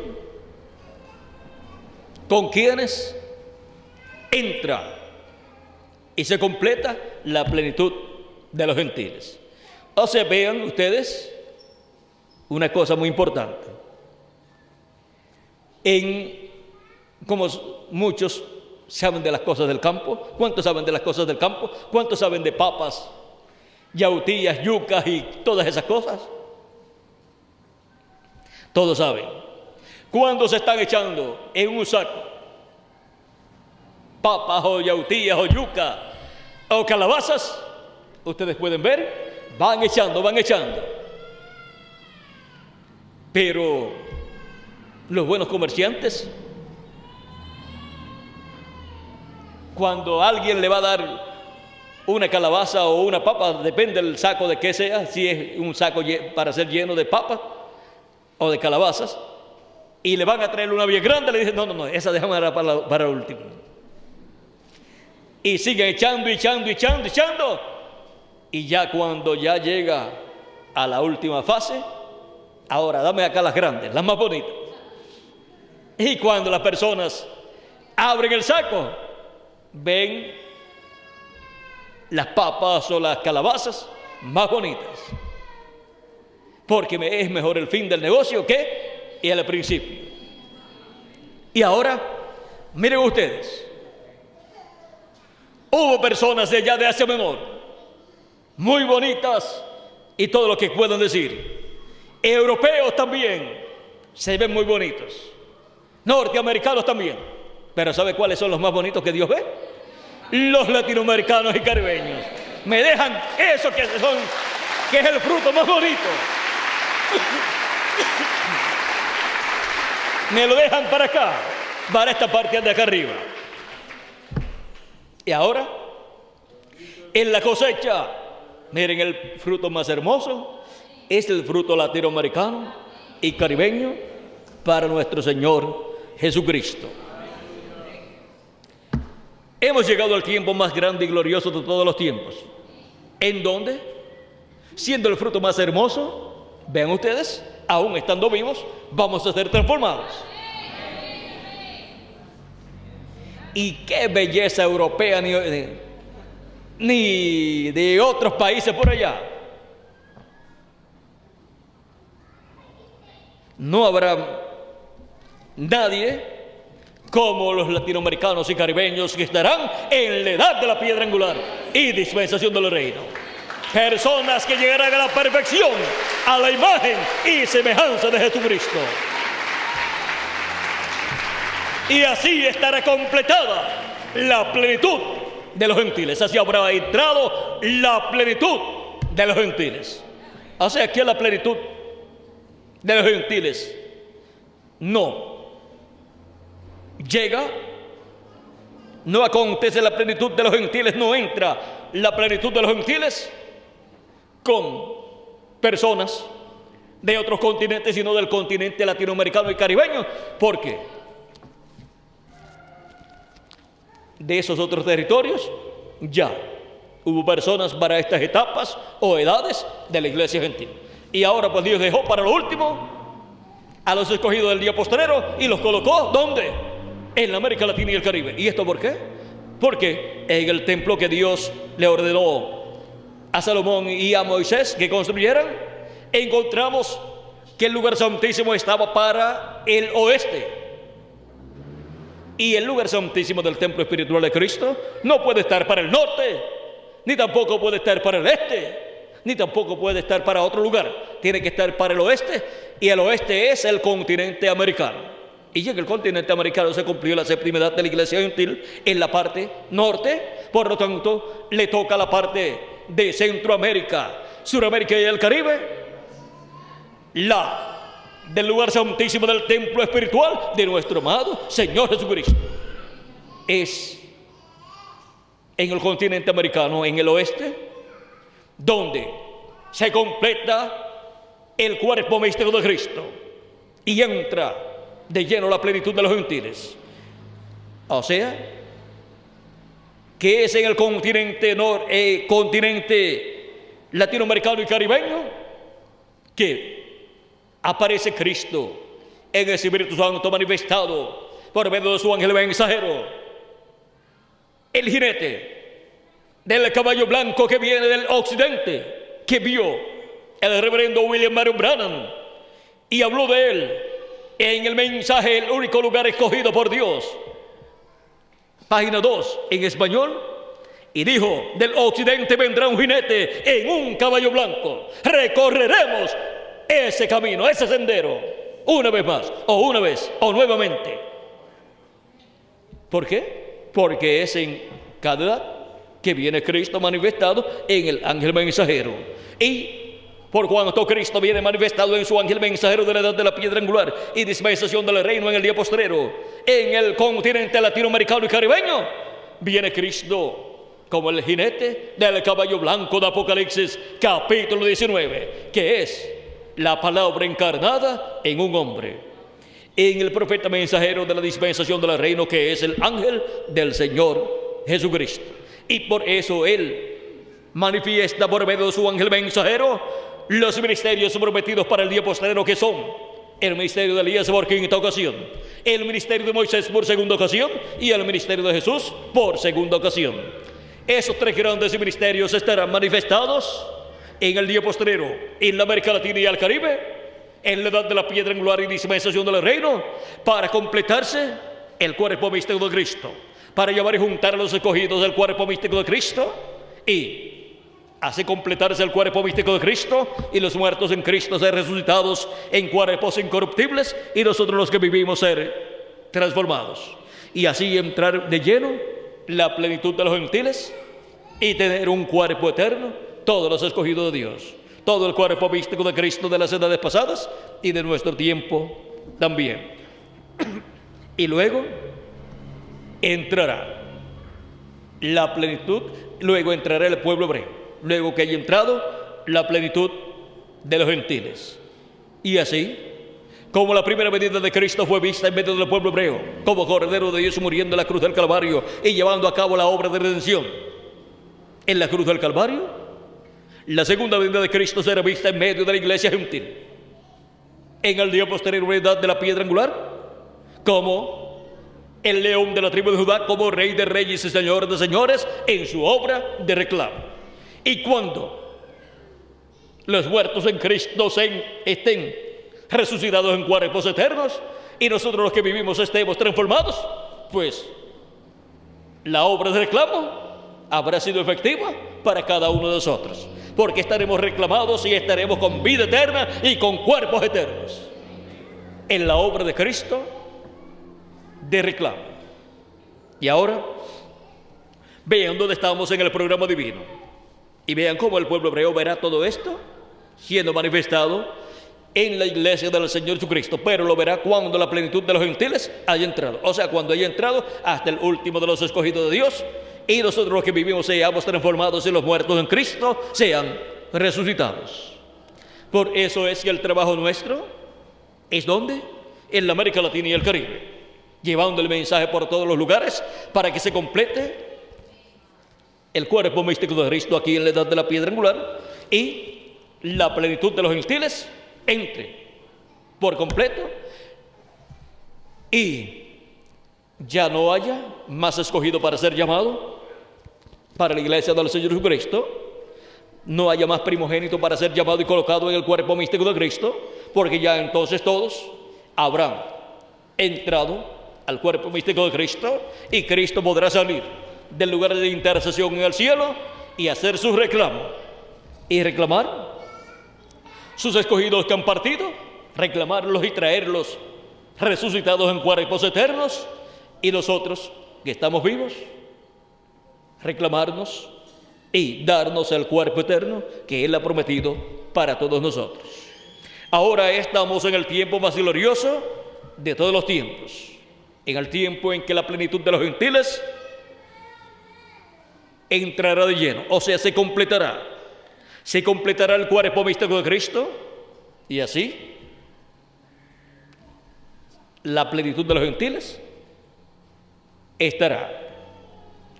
con quienes entra y se completa la plenitud de los gentiles. O sea, vean ustedes una cosa muy importante. Como muchos saben de las cosas del campo. ¿Cuántos saben de las cosas del campo? ¿Cuántos saben de papas, yautías, yucas y todas esas cosas? Todos saben. Cuando se están echando en un saco papas o yautías o yucas o calabazas, ustedes pueden ver, van echando. Pero los buenos comerciantes, cuando alguien le va a dar una calabaza o una papa, depende del saco de qué sea, si es un saco para ser lleno de papas o de calabazas, y le van a traer una bien grande, le dicen, no, esa déjame para el último. Y siguen echando, y ya cuando ya llega a la última fase, ahora dame acá las grandes, las más bonitas. Y cuando las personas abren el saco, ven las papas o las calabazas más bonitas, porque es mejor el fin del negocio que el principio. Y ahora, miren ustedes, hubo personas de allá de Asia Menor, muy bonitas y todo lo que puedan decir. Europeos también se ven muy bonitos, norteamericanos también. Pero ¿sabe cuáles son los más bonitos que Dios ve? Los latinoamericanos y caribeños. Me dejan eso que es el fruto más bonito. Me lo dejan para acá, para esta parte de acá arriba. Y ahora, en la cosecha, miren, el fruto más hermoso es el fruto latinoamericano y caribeño para nuestro Señor Jesucristo. Hemos llegado al tiempo más grande y glorioso de todos los tiempos, en donde, siendo el fruto más hermoso, vean ustedes, aún estando vivos, vamos a ser transformados. Y qué belleza europea, ni de otros países por allá. No habrá nadie como los latinoamericanos y caribeños que estarán en la edad de la piedra angular y dispensación del reino. Personas que llegarán a la perfección, a la imagen y semejanza de Jesucristo. Y así estará completada la plenitud de los gentiles. Así habrá entrado la plenitud de los gentiles. O sea, que la plenitud de los gentiles no llega, no acontece la plenitud de los gentiles, no entra la plenitud de los gentiles con personas de otros continentes, sino del continente latinoamericano y caribeño. ¿Por qué? De esos otros territorios ya hubo personas para estas etapas o edades de la iglesia gentil. Y ahora pues Dios dejó para lo último a los escogidos del día postrero y los colocó, ¿dónde? En la América Latina y el Caribe. ¿Y esto por qué? Porque en el templo que Dios le ordenó a Salomón y a Moisés que construyeran, encontramos que el lugar santísimo estaba para el oeste. Y el lugar santísimo del templo espiritual de Cristo no puede estar para el norte, ni tampoco puede estar para el este, ni tampoco puede estar para otro lugar. Tiene que estar para el oeste, y el oeste es el continente americano. Y en el continente americano se cumplió la séptima edad de la iglesia gentil en la parte norte. Por lo tanto, le toca la parte de Centroamérica, Suramérica y el Caribe, la del lugar santísimo del templo espiritual de nuestro amado Señor Jesucristo. Es en el continente americano, en el oeste, donde se completa el cuerpo místico de Cristo y entra de lleno la plenitud de los gentiles. O sea, que es en el continente latinoamericano y caribeño que aparece Cristo en el Espíritu Santo manifestado por medio de su ángel mensajero. El jinete del caballo blanco que viene del occidente, que vio el reverendo William Marion Branham y habló de él en el mensaje El único lugar escogido por Dios, página 2 en español, y dijo: del occidente vendrá un jinete en un caballo blanco, recorreremos ese camino, ese sendero, una vez más, o una vez, o nuevamente. ¿Por qué? Porque es en cada edad que viene Cristo manifestado en el ángel mensajero. Y por cuanto Cristo viene manifestado en su ángel mensajero de la edad de la piedra angular y dispensación del reino en el día postrero, en el continente latinoamericano y caribeño, viene Cristo como el jinete del caballo blanco de Apocalipsis capítulo 19, que es la palabra encarnada en un hombre, en el profeta mensajero de la dispensación del reino, que es el ángel del Señor Jesucristo. Y por eso Él manifiesta por medio de su ángel mensajero los ministerios prometidos para el día postrero, que son el ministerio de Elías por quinta ocasión, el ministerio de Moisés por segunda ocasión y el ministerio de Jesús por segunda ocasión. Esos tres grandes ministerios estarán manifestados en el día postrero, en la América Latina y el Caribe, en la edad de la piedra angular y dispensación del reino, para completarse el cuerpo místico de Cristo, para llevar y juntar a los escogidos del cuerpo místico de Cristo, y así completarse el cuerpo místico de Cristo, y los muertos en Cristo ser resucitados en cuerpos incorruptibles, y nosotros los que vivimos ser transformados, y así entrar de lleno la plenitud de los gentiles y tener un cuerpo eterno, todos los escogidos de Dios, todo el cuerpo místico de Cristo de las edades pasadas y de nuestro tiempo también. Y luego entrará la plenitud, luego entrará el pueblo hebreo, luego que haya entrado la plenitud de los gentiles. Y así, como la primera venida de Cristo fue vista en medio del pueblo hebreo, como Cordero de Dios muriendo en la cruz del Calvario y llevando a cabo la obra de redención en la cruz del Calvario, la segunda venida de Cristo será vista en medio de la iglesia gentil, en el día posterior de la piedra angular, como el león de la tribu de Judá, como rey de reyes y señor de señores, en su obra de reclamo. Y cuando los muertos en Cristo estén resucitados en cuerpos eternos, y nosotros los que vivimos estemos transformados, pues la obra de reclamo habrá sido efectiva para cada uno de nosotros, porque estaremos reclamados y estaremos con vida eterna y con cuerpos eternos en la obra de Cristo de reclamo. Y ahora vean dónde estamos en el programa divino y vean cómo el pueblo hebreo verá todo esto siendo manifestado en la iglesia del Señor Jesucristo, pero lo verá cuando la plenitud de los gentiles haya entrado, o sea, cuando haya entrado hasta el último de los escogidos de Dios, y nosotros los que vivimos seamos transformados y los muertos en Cristo sean resucitados. Por eso es que el trabajo nuestro es ¿dónde? En la América Latina y el Caribe, llevando el mensaje por todos los lugares para que se complete el cuerpo místico de Cristo aquí en la edad de la piedra angular y la plenitud de los gentiles entre por completo y ya no haya más escogido para ser llamado para la iglesia del Señor Jesucristo, no haya más primogénito para ser llamado y colocado en el cuerpo místico de Cristo, porque ya entonces todos habrán entrado al cuerpo místico de Cristo y Cristo podrá salir del lugar de intercesión en el cielo y hacer su reclamo y reclamar sus escogidos que han partido, reclamarlos y traerlos resucitados en cuerpos eternos, y nosotros que estamos vivos reclamarnos y darnos el cuerpo eterno que Él ha prometido para todos nosotros. Ahora estamos en el tiempo más glorioso de todos los tiempos, en el tiempo en que la plenitud de los gentiles entrará de lleno, o sea, se completará el cuerpo místico de Cristo, y así la plenitud de los gentiles estará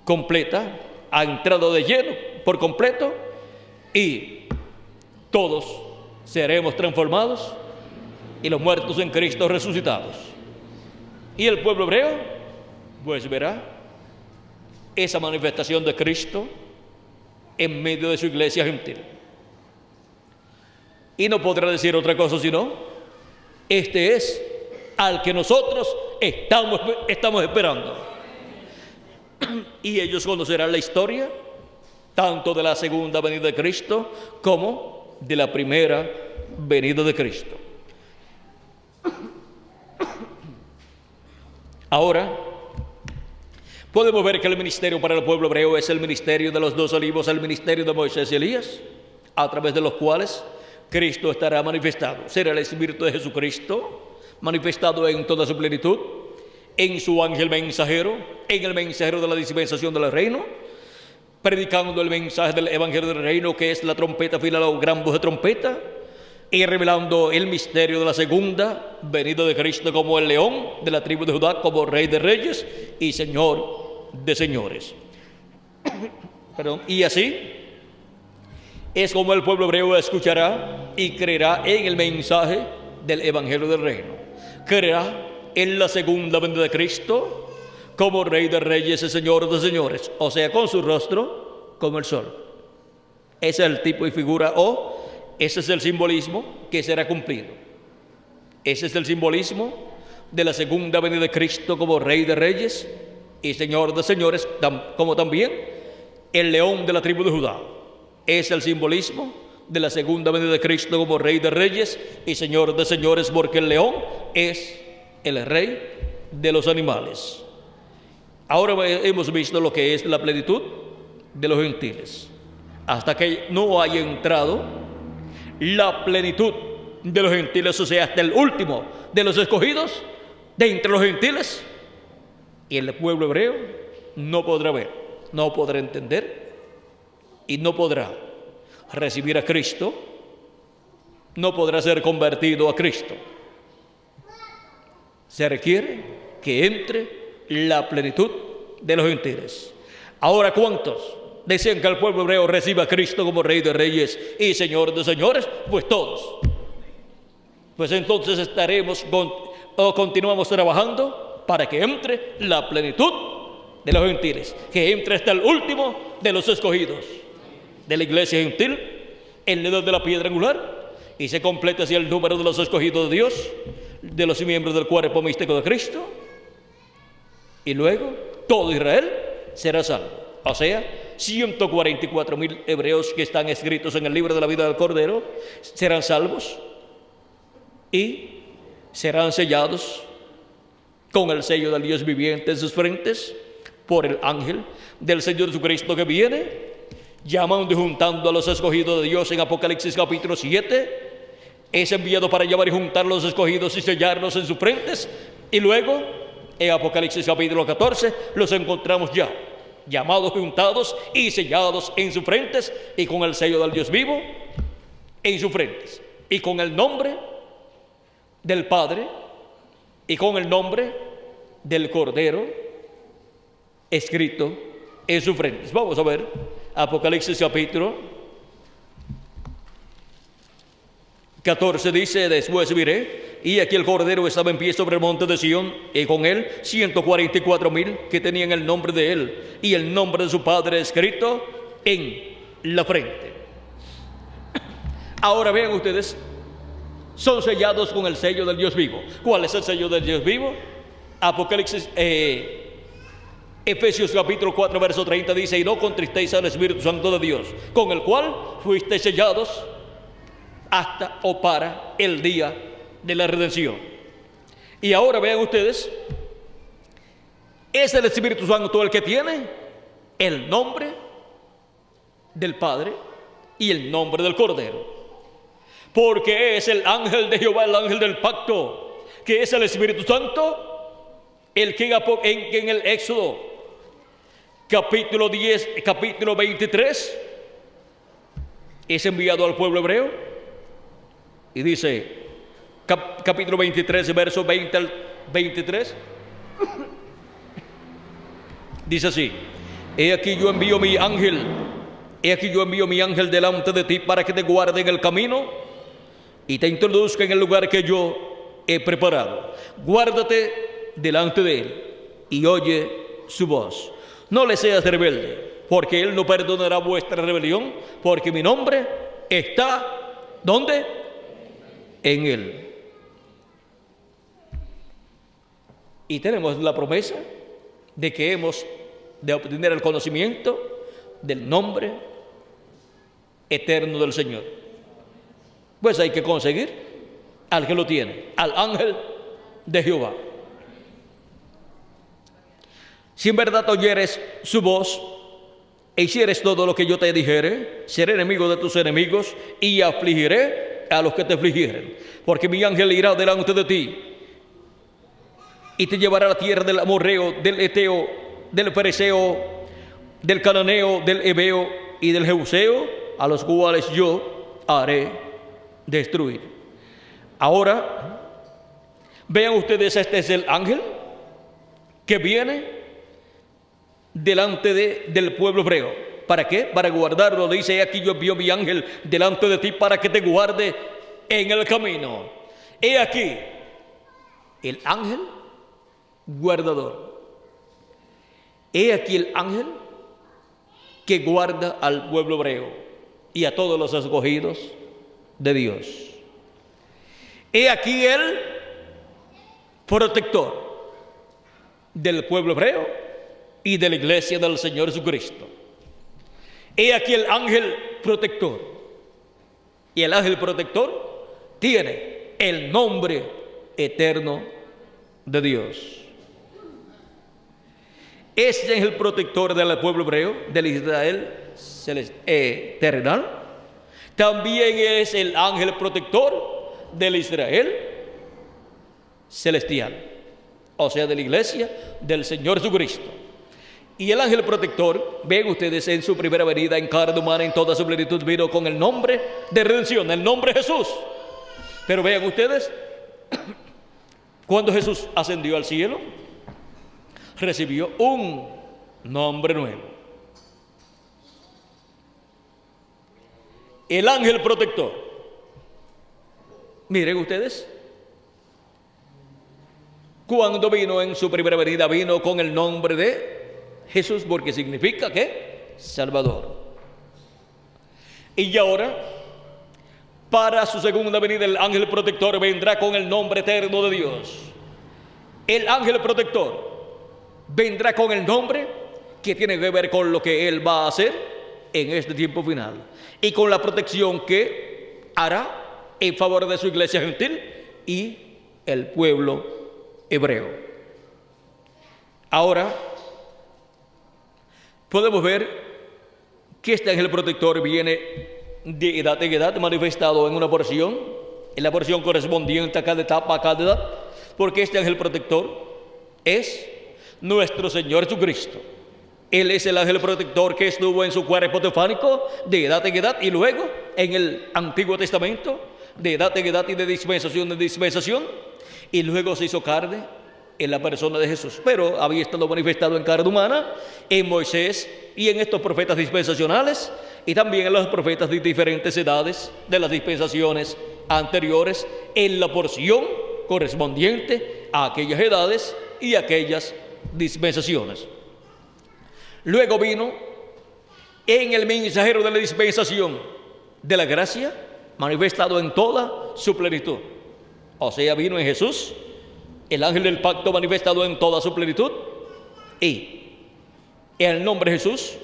completa, ha entrado de lleno por completo, y todos seremos transformados y los muertos en Cristo resucitados. Y el pueblo hebreo pues verá esa manifestación de Cristo en medio de su iglesia gentil. Y no podrá decir otra cosa sino, este es al que nosotros estamos esperando. Y ellos conocerán la historia tanto de la segunda venida de Cristo como de la primera venida de Cristo. Ahora podemos ver que el ministerio para el pueblo hebreo es el ministerio de los dos olivos, el ministerio de Moisés y Elías, a través de los cuales Cristo estará manifestado. Será el Espíritu de Jesucristo manifestado en toda su plenitud, en su ángel mensajero, en el mensajero de la dispensación del reino, predicando el mensaje del evangelio del reino, que es la trompeta final o gran voz de trompeta, y revelando el misterio de la segunda venida de Cristo como el león de la tribu de Judá, como rey de reyes y señor de señores. Y así es como el pueblo hebreo escuchará y creerá en el mensaje del evangelio del reino. Creerá en la segunda venida de Cristo como rey de reyes y señor de señores, o sea, con su rostro como el sol. Ese es el tipo y figura, o ese es el simbolismo que será cumplido. Ese es el simbolismo de la segunda venida de Cristo como rey de reyes y señor de señores, como también el león de la tribu de Judá. Es el simbolismo de la segunda venida de Cristo como rey de reyes y señor de señores, porque el león es el rey de los animales. Ahora hemos visto lo que es la plenitud de los gentiles. Hasta que no haya entrado la plenitud de los gentiles, o sea, hasta el último de los escogidos de entre los gentiles, y el pueblo hebreo no podrá ver, no podrá entender y no podrá recibir a Cristo, no podrá ser convertido a Cristo. Se requiere que entre la plenitud de los gentiles. Ahora, ¿cuántos desean que el pueblo hebreo reciba a Cristo como rey de reyes y señor de señores? Pues todos. Pues entonces continuamos trabajando para que entre la plenitud de los gentiles, que entre hasta el último de los escogidos de la iglesia gentil en la edad de la piedra angular, y se complete así el número de los escogidos de Dios, de los miembros del cuerpo místico de Cristo, y luego todo Israel será salvo. O sea, 144,000 hebreos que están escritos en el libro de la vida del Cordero serán salvos y serán sellados con el sello del Dios viviente en sus frentes por el ángel del Señor Jesucristo, que viene llamando y juntando a los escogidos de Dios en Apocalipsis capítulo 7. Es enviado para llamar y juntar a los escogidos y sellarlos en sus frentes, y luego en Apocalipsis capítulo 14 los encontramos ya llamados, juntados y sellados en sus frentes y con el sello del Dios vivo en sus frentes. y con el nombre del Padre y con el nombre del Cordero escrito en su frente. Vamos a ver Apocalipsis capítulo 14 dice: después miré, y aquí el Cordero estaba en pie sobre el monte de Sión, y con él 144,000 que tenían el nombre de él y el nombre de su Padre escrito en la frente. Ahora vean ustedes, son sellados con el sello del Dios vivo. ¿Cuál es el sello del Dios vivo? Apocalipsis, Efesios capítulo 4 verso 30 dice: y no contristéis al Espíritu Santo de Dios, con el cual fuisteis sellados hasta o para el día de la redención. Y ahora vean ustedes, es el Espíritu Santo el que tiene el nombre del Padre y el nombre del Cordero, porque es el ángel de Jehová, el ángel del pacto, que es el Espíritu Santo, el que en el Éxodo capítulo 10, capítulo 23 es enviado al pueblo hebreo, y dice, capítulo 23, verso 20 al 23, dice así: he aquí yo envío mi ángel, he aquí yo envío mi ángel delante de ti para que te guarde en el camino y te introduzca en el lugar que yo he preparado. Guárdate delante de él y oye su voz. No le seas rebelde, porque él no perdonará vuestra rebelión, porque mi nombre está, ¿dónde? En él. Y tenemos la promesa de que hemos de obtener el conocimiento del nombre eterno del Señor. Pues hay que conseguir al que lo tiene, al ángel de Jehová. Si en verdad oyeres su voz e hicieres todo lo que yo te dijere, seré enemigo de tus enemigos y afligiré a los que te afligieren. Porque mi ángel irá delante de ti y te llevará a la tierra del amorreo, del eteo, del fereceo, del cananeo, del heveo y del jebuseo, a los cuales yo haré destruir. Ahora, vean ustedes, este es el ángel que viene delante del pueblo hebreo. ¿Para qué? Para guardarlo. Dice: aquí yo envío mi ángel delante de ti para que te guarde en el camino. He aquí el ángel guardador. He aquí el ángel que guarda al pueblo hebreo y a todos los escogidos de Dios. He aquí el protector del pueblo hebreo y de la iglesia del Señor Jesucristo. He aquí el ángel protector. Y el ángel protector tiene el nombre eterno de Dios. Este es el protector del pueblo hebreo, del Israel terrenal. También es el ángel protector del Israel celestial, o sea, de la iglesia del Señor Jesucristo. Y el ángel protector, ven ustedes, en su primera venida en carne humana, en toda su plenitud, vino con el nombre de redención, el nombre Jesús. Pero vean ustedes, cuando Jesús ascendió al cielo, recibió un nombre nuevo. El ángel protector. Miren ustedes, cuando vino en su primera venida, vino con el nombre de Jesús, porque significa ¿qué? Salvador. Y ahora, para su segunda venida, el ángel protector vendrá con el nombre eterno de Dios. El ángel protector vendrá con el nombre que tiene que ver con lo que él va a hacer en este tiempo final y con la protección que hará en favor de su iglesia gentil y el pueblo hebreo. Ahora podemos ver que este ángel protector viene de edad en edad, manifestado en una porción, en la porción correspondiente a cada etapa, a cada edad, porque este ángel protector es nuestro Señor Jesucristo. Él es el ángel protector que estuvo en su cuerpo teofánico de edad en edad, y luego en el Antiguo Testamento de edad en edad y de dispensación en dispensación, y luego se hizo carne en la persona de Jesús. Pero había estado manifestado en carne humana en Moisés y en estos profetas dispensacionales, y también en los profetas de diferentes edades de las dispensaciones anteriores, en la porción correspondiente a aquellas edades y aquellas dispensaciones. Luego vino en el mensajero de la dispensación de la gracia, manifestado en toda su plenitud. O sea, vino en Jesús, el ángel del pacto manifestado en toda su plenitud, y el nombre Jesús,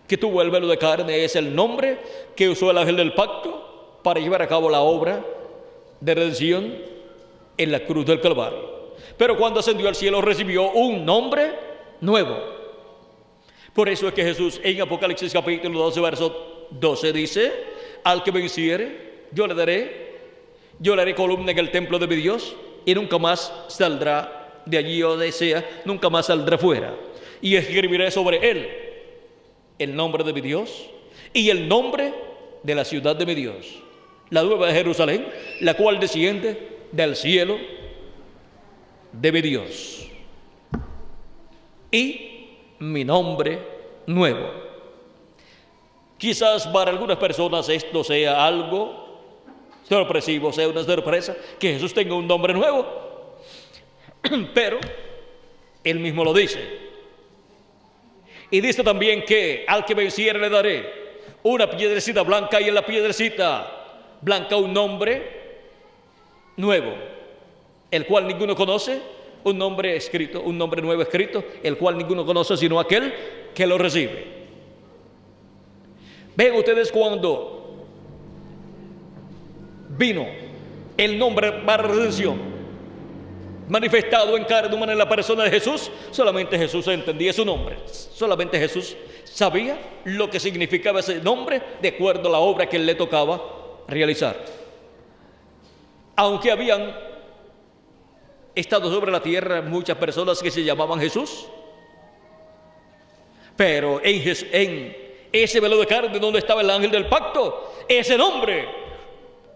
que tuvo el velo de carne, es el nombre que usó el ángel del pacto para llevar a cabo la obra de redención en la cruz del Calvario. Pero cuando ascendió al cielo recibió un nombre nuevo. Por eso es que Jesús en Apocalipsis capítulo 12 verso 12 dice: al que venciere, yo le haré columna en el templo de mi Dios, y nunca más saldrá de allí donde sea, nunca más saldrá fuera. Y escribiré sobre él el nombre de mi Dios y el nombre de la ciudad de mi Dios, la nueva de Jerusalén, la cual desciende del cielo de mi Dios, y mi nombre nuevo. Quizás para algunas personas esto sea algo sorpresivo, sea una sorpresa que Jesús tenga un nombre nuevo, pero él mismo lo dice. Y dice también que al que venciere le daré una piedrecita blanca, y en la piedrecita blanca un nombre nuevo, el cual ninguno conoce, un nombre escrito, un nombre nuevo escrito, el cual ninguno conoce sino aquel que lo recibe. Ven ustedes, cuando vino el nombre para redención manifestado en carne humana en la persona de Jesús, solamente Jesús entendía su nombre, solamente Jesús sabía lo que significaba ese nombre de acuerdo a la obra que le tocaba realizar. Aunque habían estado sobre la tierra muchas personas que se llamaban Jesús, pero en ese velo de carne donde estaba el ángel del pacto, ese nombre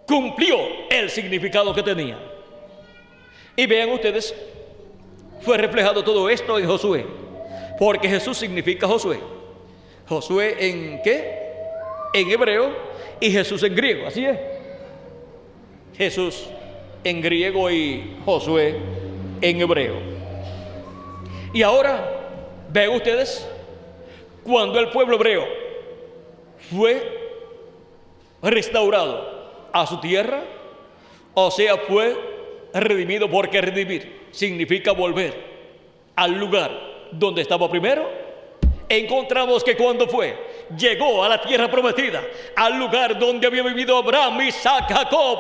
cumplió el significado que tenía. Y vean ustedes, fue reflejado todo esto en Josué, porque Jesús significa Josué. Josué ¿en qué? En hebreo, y Jesús en griego, así es. Jesús en griego y Josué en hebreo. Y ahora, vean ustedes, cuando el pueblo hebreo fue restaurado a su tierra, o sea, fue redimido, porque redimir significa volver al lugar donde estaba primero. Encontramos que cuando llegó a la tierra prometida, al lugar donde había vivido Abraham, Isaac, Jacob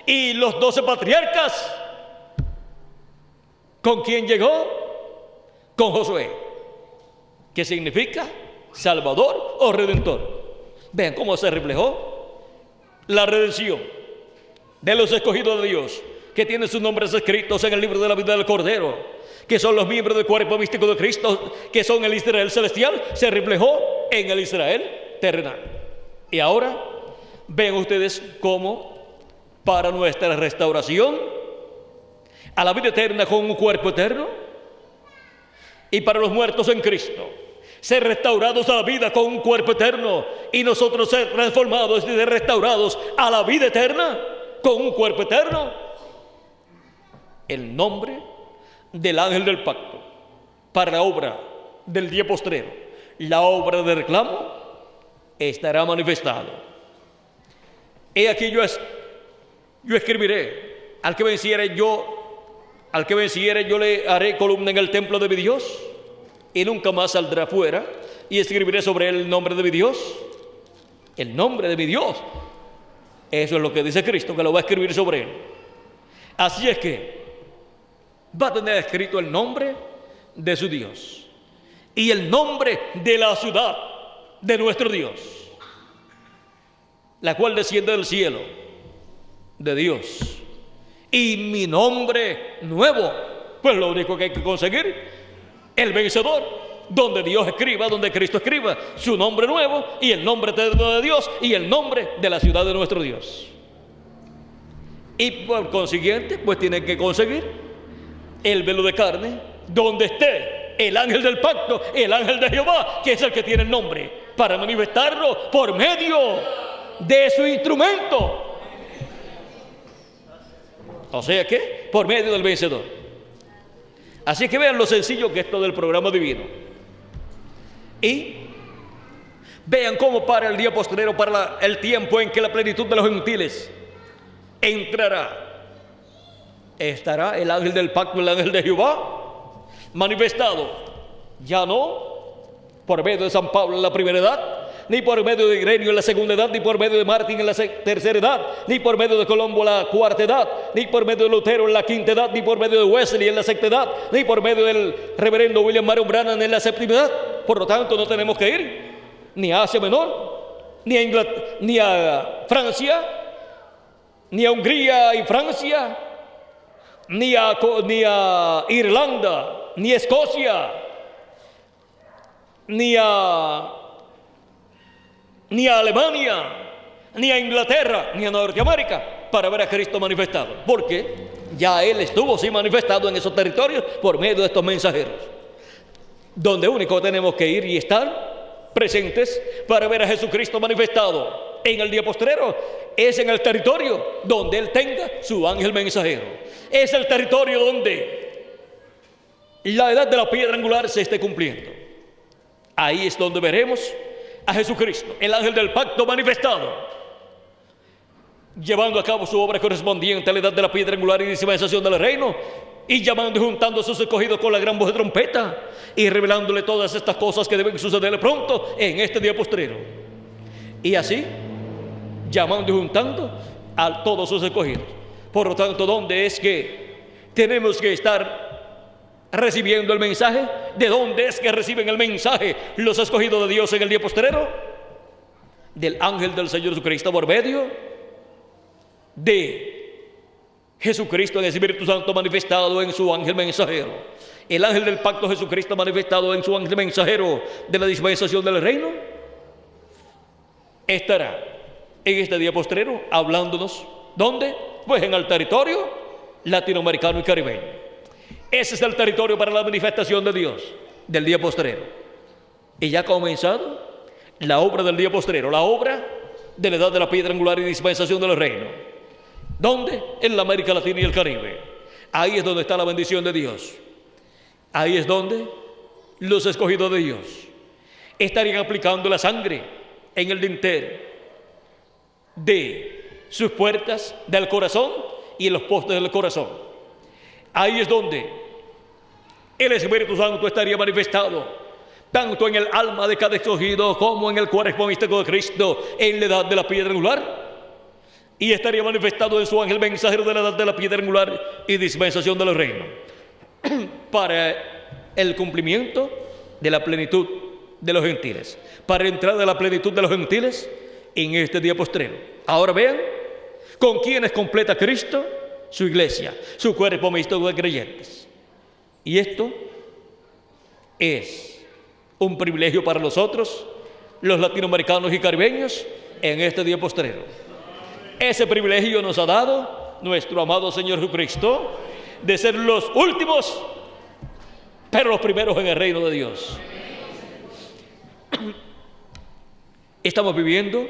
y los 12 patriarcas, ¿con quién llegó? Con Josué, que significa Salvador o Redentor. Vean cómo se reflejó la redención de los escogidos de Dios, que tienen sus nombres escritos en el libro de la vida del Cordero, que son los miembros del cuerpo místico de Cristo, que son el Israel celestial, se reflejó en el Israel terrenal. Y ahora ven ustedes cómo para nuestra restauración a la vida eterna con un cuerpo eterno, y para los muertos en Cristo ser restaurados a la vida con un cuerpo eterno, y nosotros ser transformados y ser restaurados a la vida eterna con un cuerpo eterno, el nombre del ángel del pacto para la obra del día postrero, la obra de reclamo, estará manifestado. He aquí yo escribiré: al que venciere yo le haré columna en el templo de mi Dios, y nunca más saldrá fuera, y escribiré sobre él el nombre de mi Dios, el nombre de mi Dios. Eso es lo que dice Cristo, que lo va a escribir sobre él. Así es que va a tener escrito el nombre de su Dios y el nombre de la ciudad de nuestro Dios, la cual desciende del cielo de Dios, y mi nombre nuevo. Pues lo único que hay que conseguir, el vencedor, donde Dios escriba, donde Cristo escriba su nombre nuevo, y el nombre eterno de Dios, y el nombre de la ciudad de nuestro Dios. Y por consiguiente, pues tienen que conseguir el velo de carne donde esté el ángel del pacto, el ángel de Jehová, que es el que tiene el nombre, para manifestarlo por medio de su instrumento. O sea que, por medio del vencedor. Así que vean lo sencillo que es todo el programa divino. Y vean cómo para el día postrero, para el tiempo en que la plenitud de los gentiles entrará, estará el ángel del pacto, el ángel de Jehová, manifestado, ya no por medio de San Pablo en la primera edad, ni por medio de Ireneo en la segunda edad, ni por medio de Martín en la tercera edad, ni por medio de Colombo en la cuarta edad, ni por medio de Lutero en la quinta edad, ni por medio de Wesley en la sexta edad, ni por medio del reverendo William Marion Branham en la séptima edad. Por lo tanto, no tenemos que ir ni a Asia Menor, ni a ni a Francia, ni a Hungría y Francia, ni a Irlanda, ni a Escocia, ni a Alemania, ni a Inglaterra, ni a Norteamérica para ver a Cristo manifestado, porque ya Él estuvo manifestado en esos territorios por medio de estos mensajeros. Donde único tenemos que ir y estar presentes para ver a Jesucristo manifestado en el día postrero es en el territorio donde Él tenga su ángel mensajero. Es el territorio donde la edad de la piedra angular se esté cumpliendo. Ahí es donde veremos a Jesucristo, el ángel del pacto manifestado, llevando a cabo su obra correspondiente a la edad de la piedra angular y dispensación del reino, y llamando y juntando a sus escogidos con la gran voz de trompeta, y revelándole todas estas cosas que deben sucederle pronto en este día postrero. Y así, llamando y juntando a todos sus escogidos. Por lo tanto, ¿dónde es que tenemos que estar recibiendo el mensaje? ¿De dónde es que reciben el mensaje los escogidos de Dios en el día postrero? Del ángel del Señor Jesucristo, por medio de Jesucristo en el Espíritu Santo manifestado en su ángel mensajero. El ángel del pacto Jesucristo manifestado en su ángel mensajero de la dispensación del reino estará en este día postrero hablándonos. ¿Dónde? Pues en el territorio latinoamericano y caribeño. Ese es el territorio para la manifestación de Dios del día postrero. Y ya ha comenzado la obra del día postrero, la obra de la edad de la piedra angular y dispensación del reino. ¿Dónde? En la América Latina y el Caribe. Ahí es donde está la bendición de Dios. Ahí es donde los escogidos de Dios estarían aplicando la sangre en el dintel de sus puertas del corazón y en los postes del corazón. Ahí es donde el Espíritu Santo estaría manifestado, tanto en el alma de cada escogido como en el cuerpo místico de Cristo en la edad de la piedra angular, y estaría manifestado en su ángel mensajero de la edad de la piedra angular y dispensación del reino, para el cumplimiento de la plenitud de los gentiles, para entrar de la plenitud de los gentiles en este día postrero. Ahora vean con quiénes completa Cristo su iglesia, su cuerpo místico de creyentes. Y esto es un privilegio para nosotros, los latinoamericanos y caribeños, en este día postrero. Ese privilegio nos ha dado nuestro amado Señor Jesucristo, de ser los últimos, pero los primeros en el reino de Dios. Estamos viviendo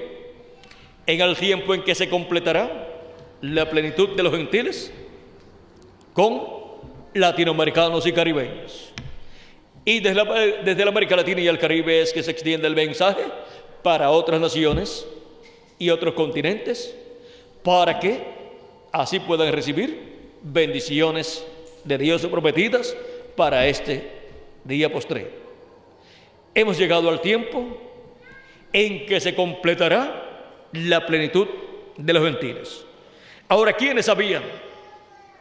en el tiempo en que se completará la plenitud de los gentiles con latinoamericanos y caribeños. Y desde la América Latina y el Caribe es que se extiende el mensaje para otras naciones y otros continentes, para que así puedan recibir bendiciones de Dios prometidas para este día postrero. Hemos llegado al tiempo en que se completará la plenitud de los gentiles. Ahora, ¿quiénes sabían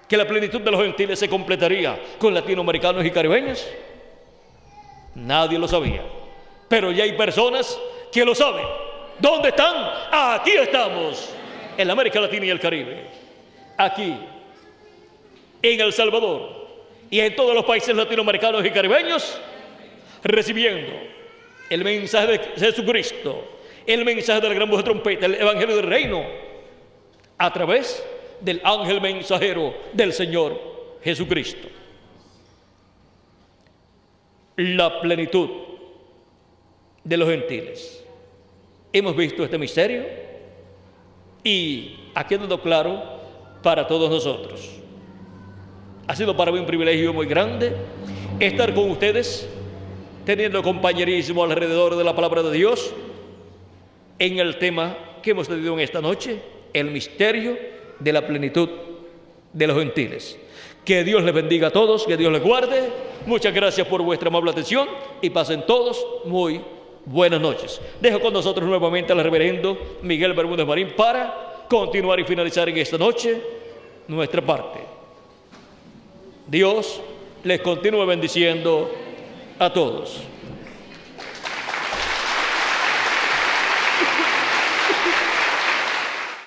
que la plenitud de los gentiles se completaría con latinoamericanos y caribeños? Nadie lo sabía, pero ya hay personas que lo saben. ¿Dónde están? Aquí estamos, en la América Latina y el Caribe, aquí, en El Salvador y en todos los países latinoamericanos y caribeños, recibiendo el mensaje de Jesucristo, el mensaje de la gran voz de trompeta, el evangelio del reino, a través del ángel mensajero del Señor Jesucristo. La plenitud de los gentiles. Hemos visto este misterio y ha quedado claro para todos nosotros. Ha sido para mí un privilegio muy grande estar con ustedes, teniendo compañerismo alrededor de la palabra de Dios en el tema que hemos tenido en esta noche, el misterio de la plenitud de los gentiles. Que Dios les bendiga a todos, que Dios les guarde. Muchas gracias por vuestra amable atención y pasen todos muy buenas noches. Dejo con nosotros nuevamente al reverendo Miguel Bermúdez Marín para continuar y finalizar en esta noche nuestra parte. Dios les continúe bendiciendo a todos.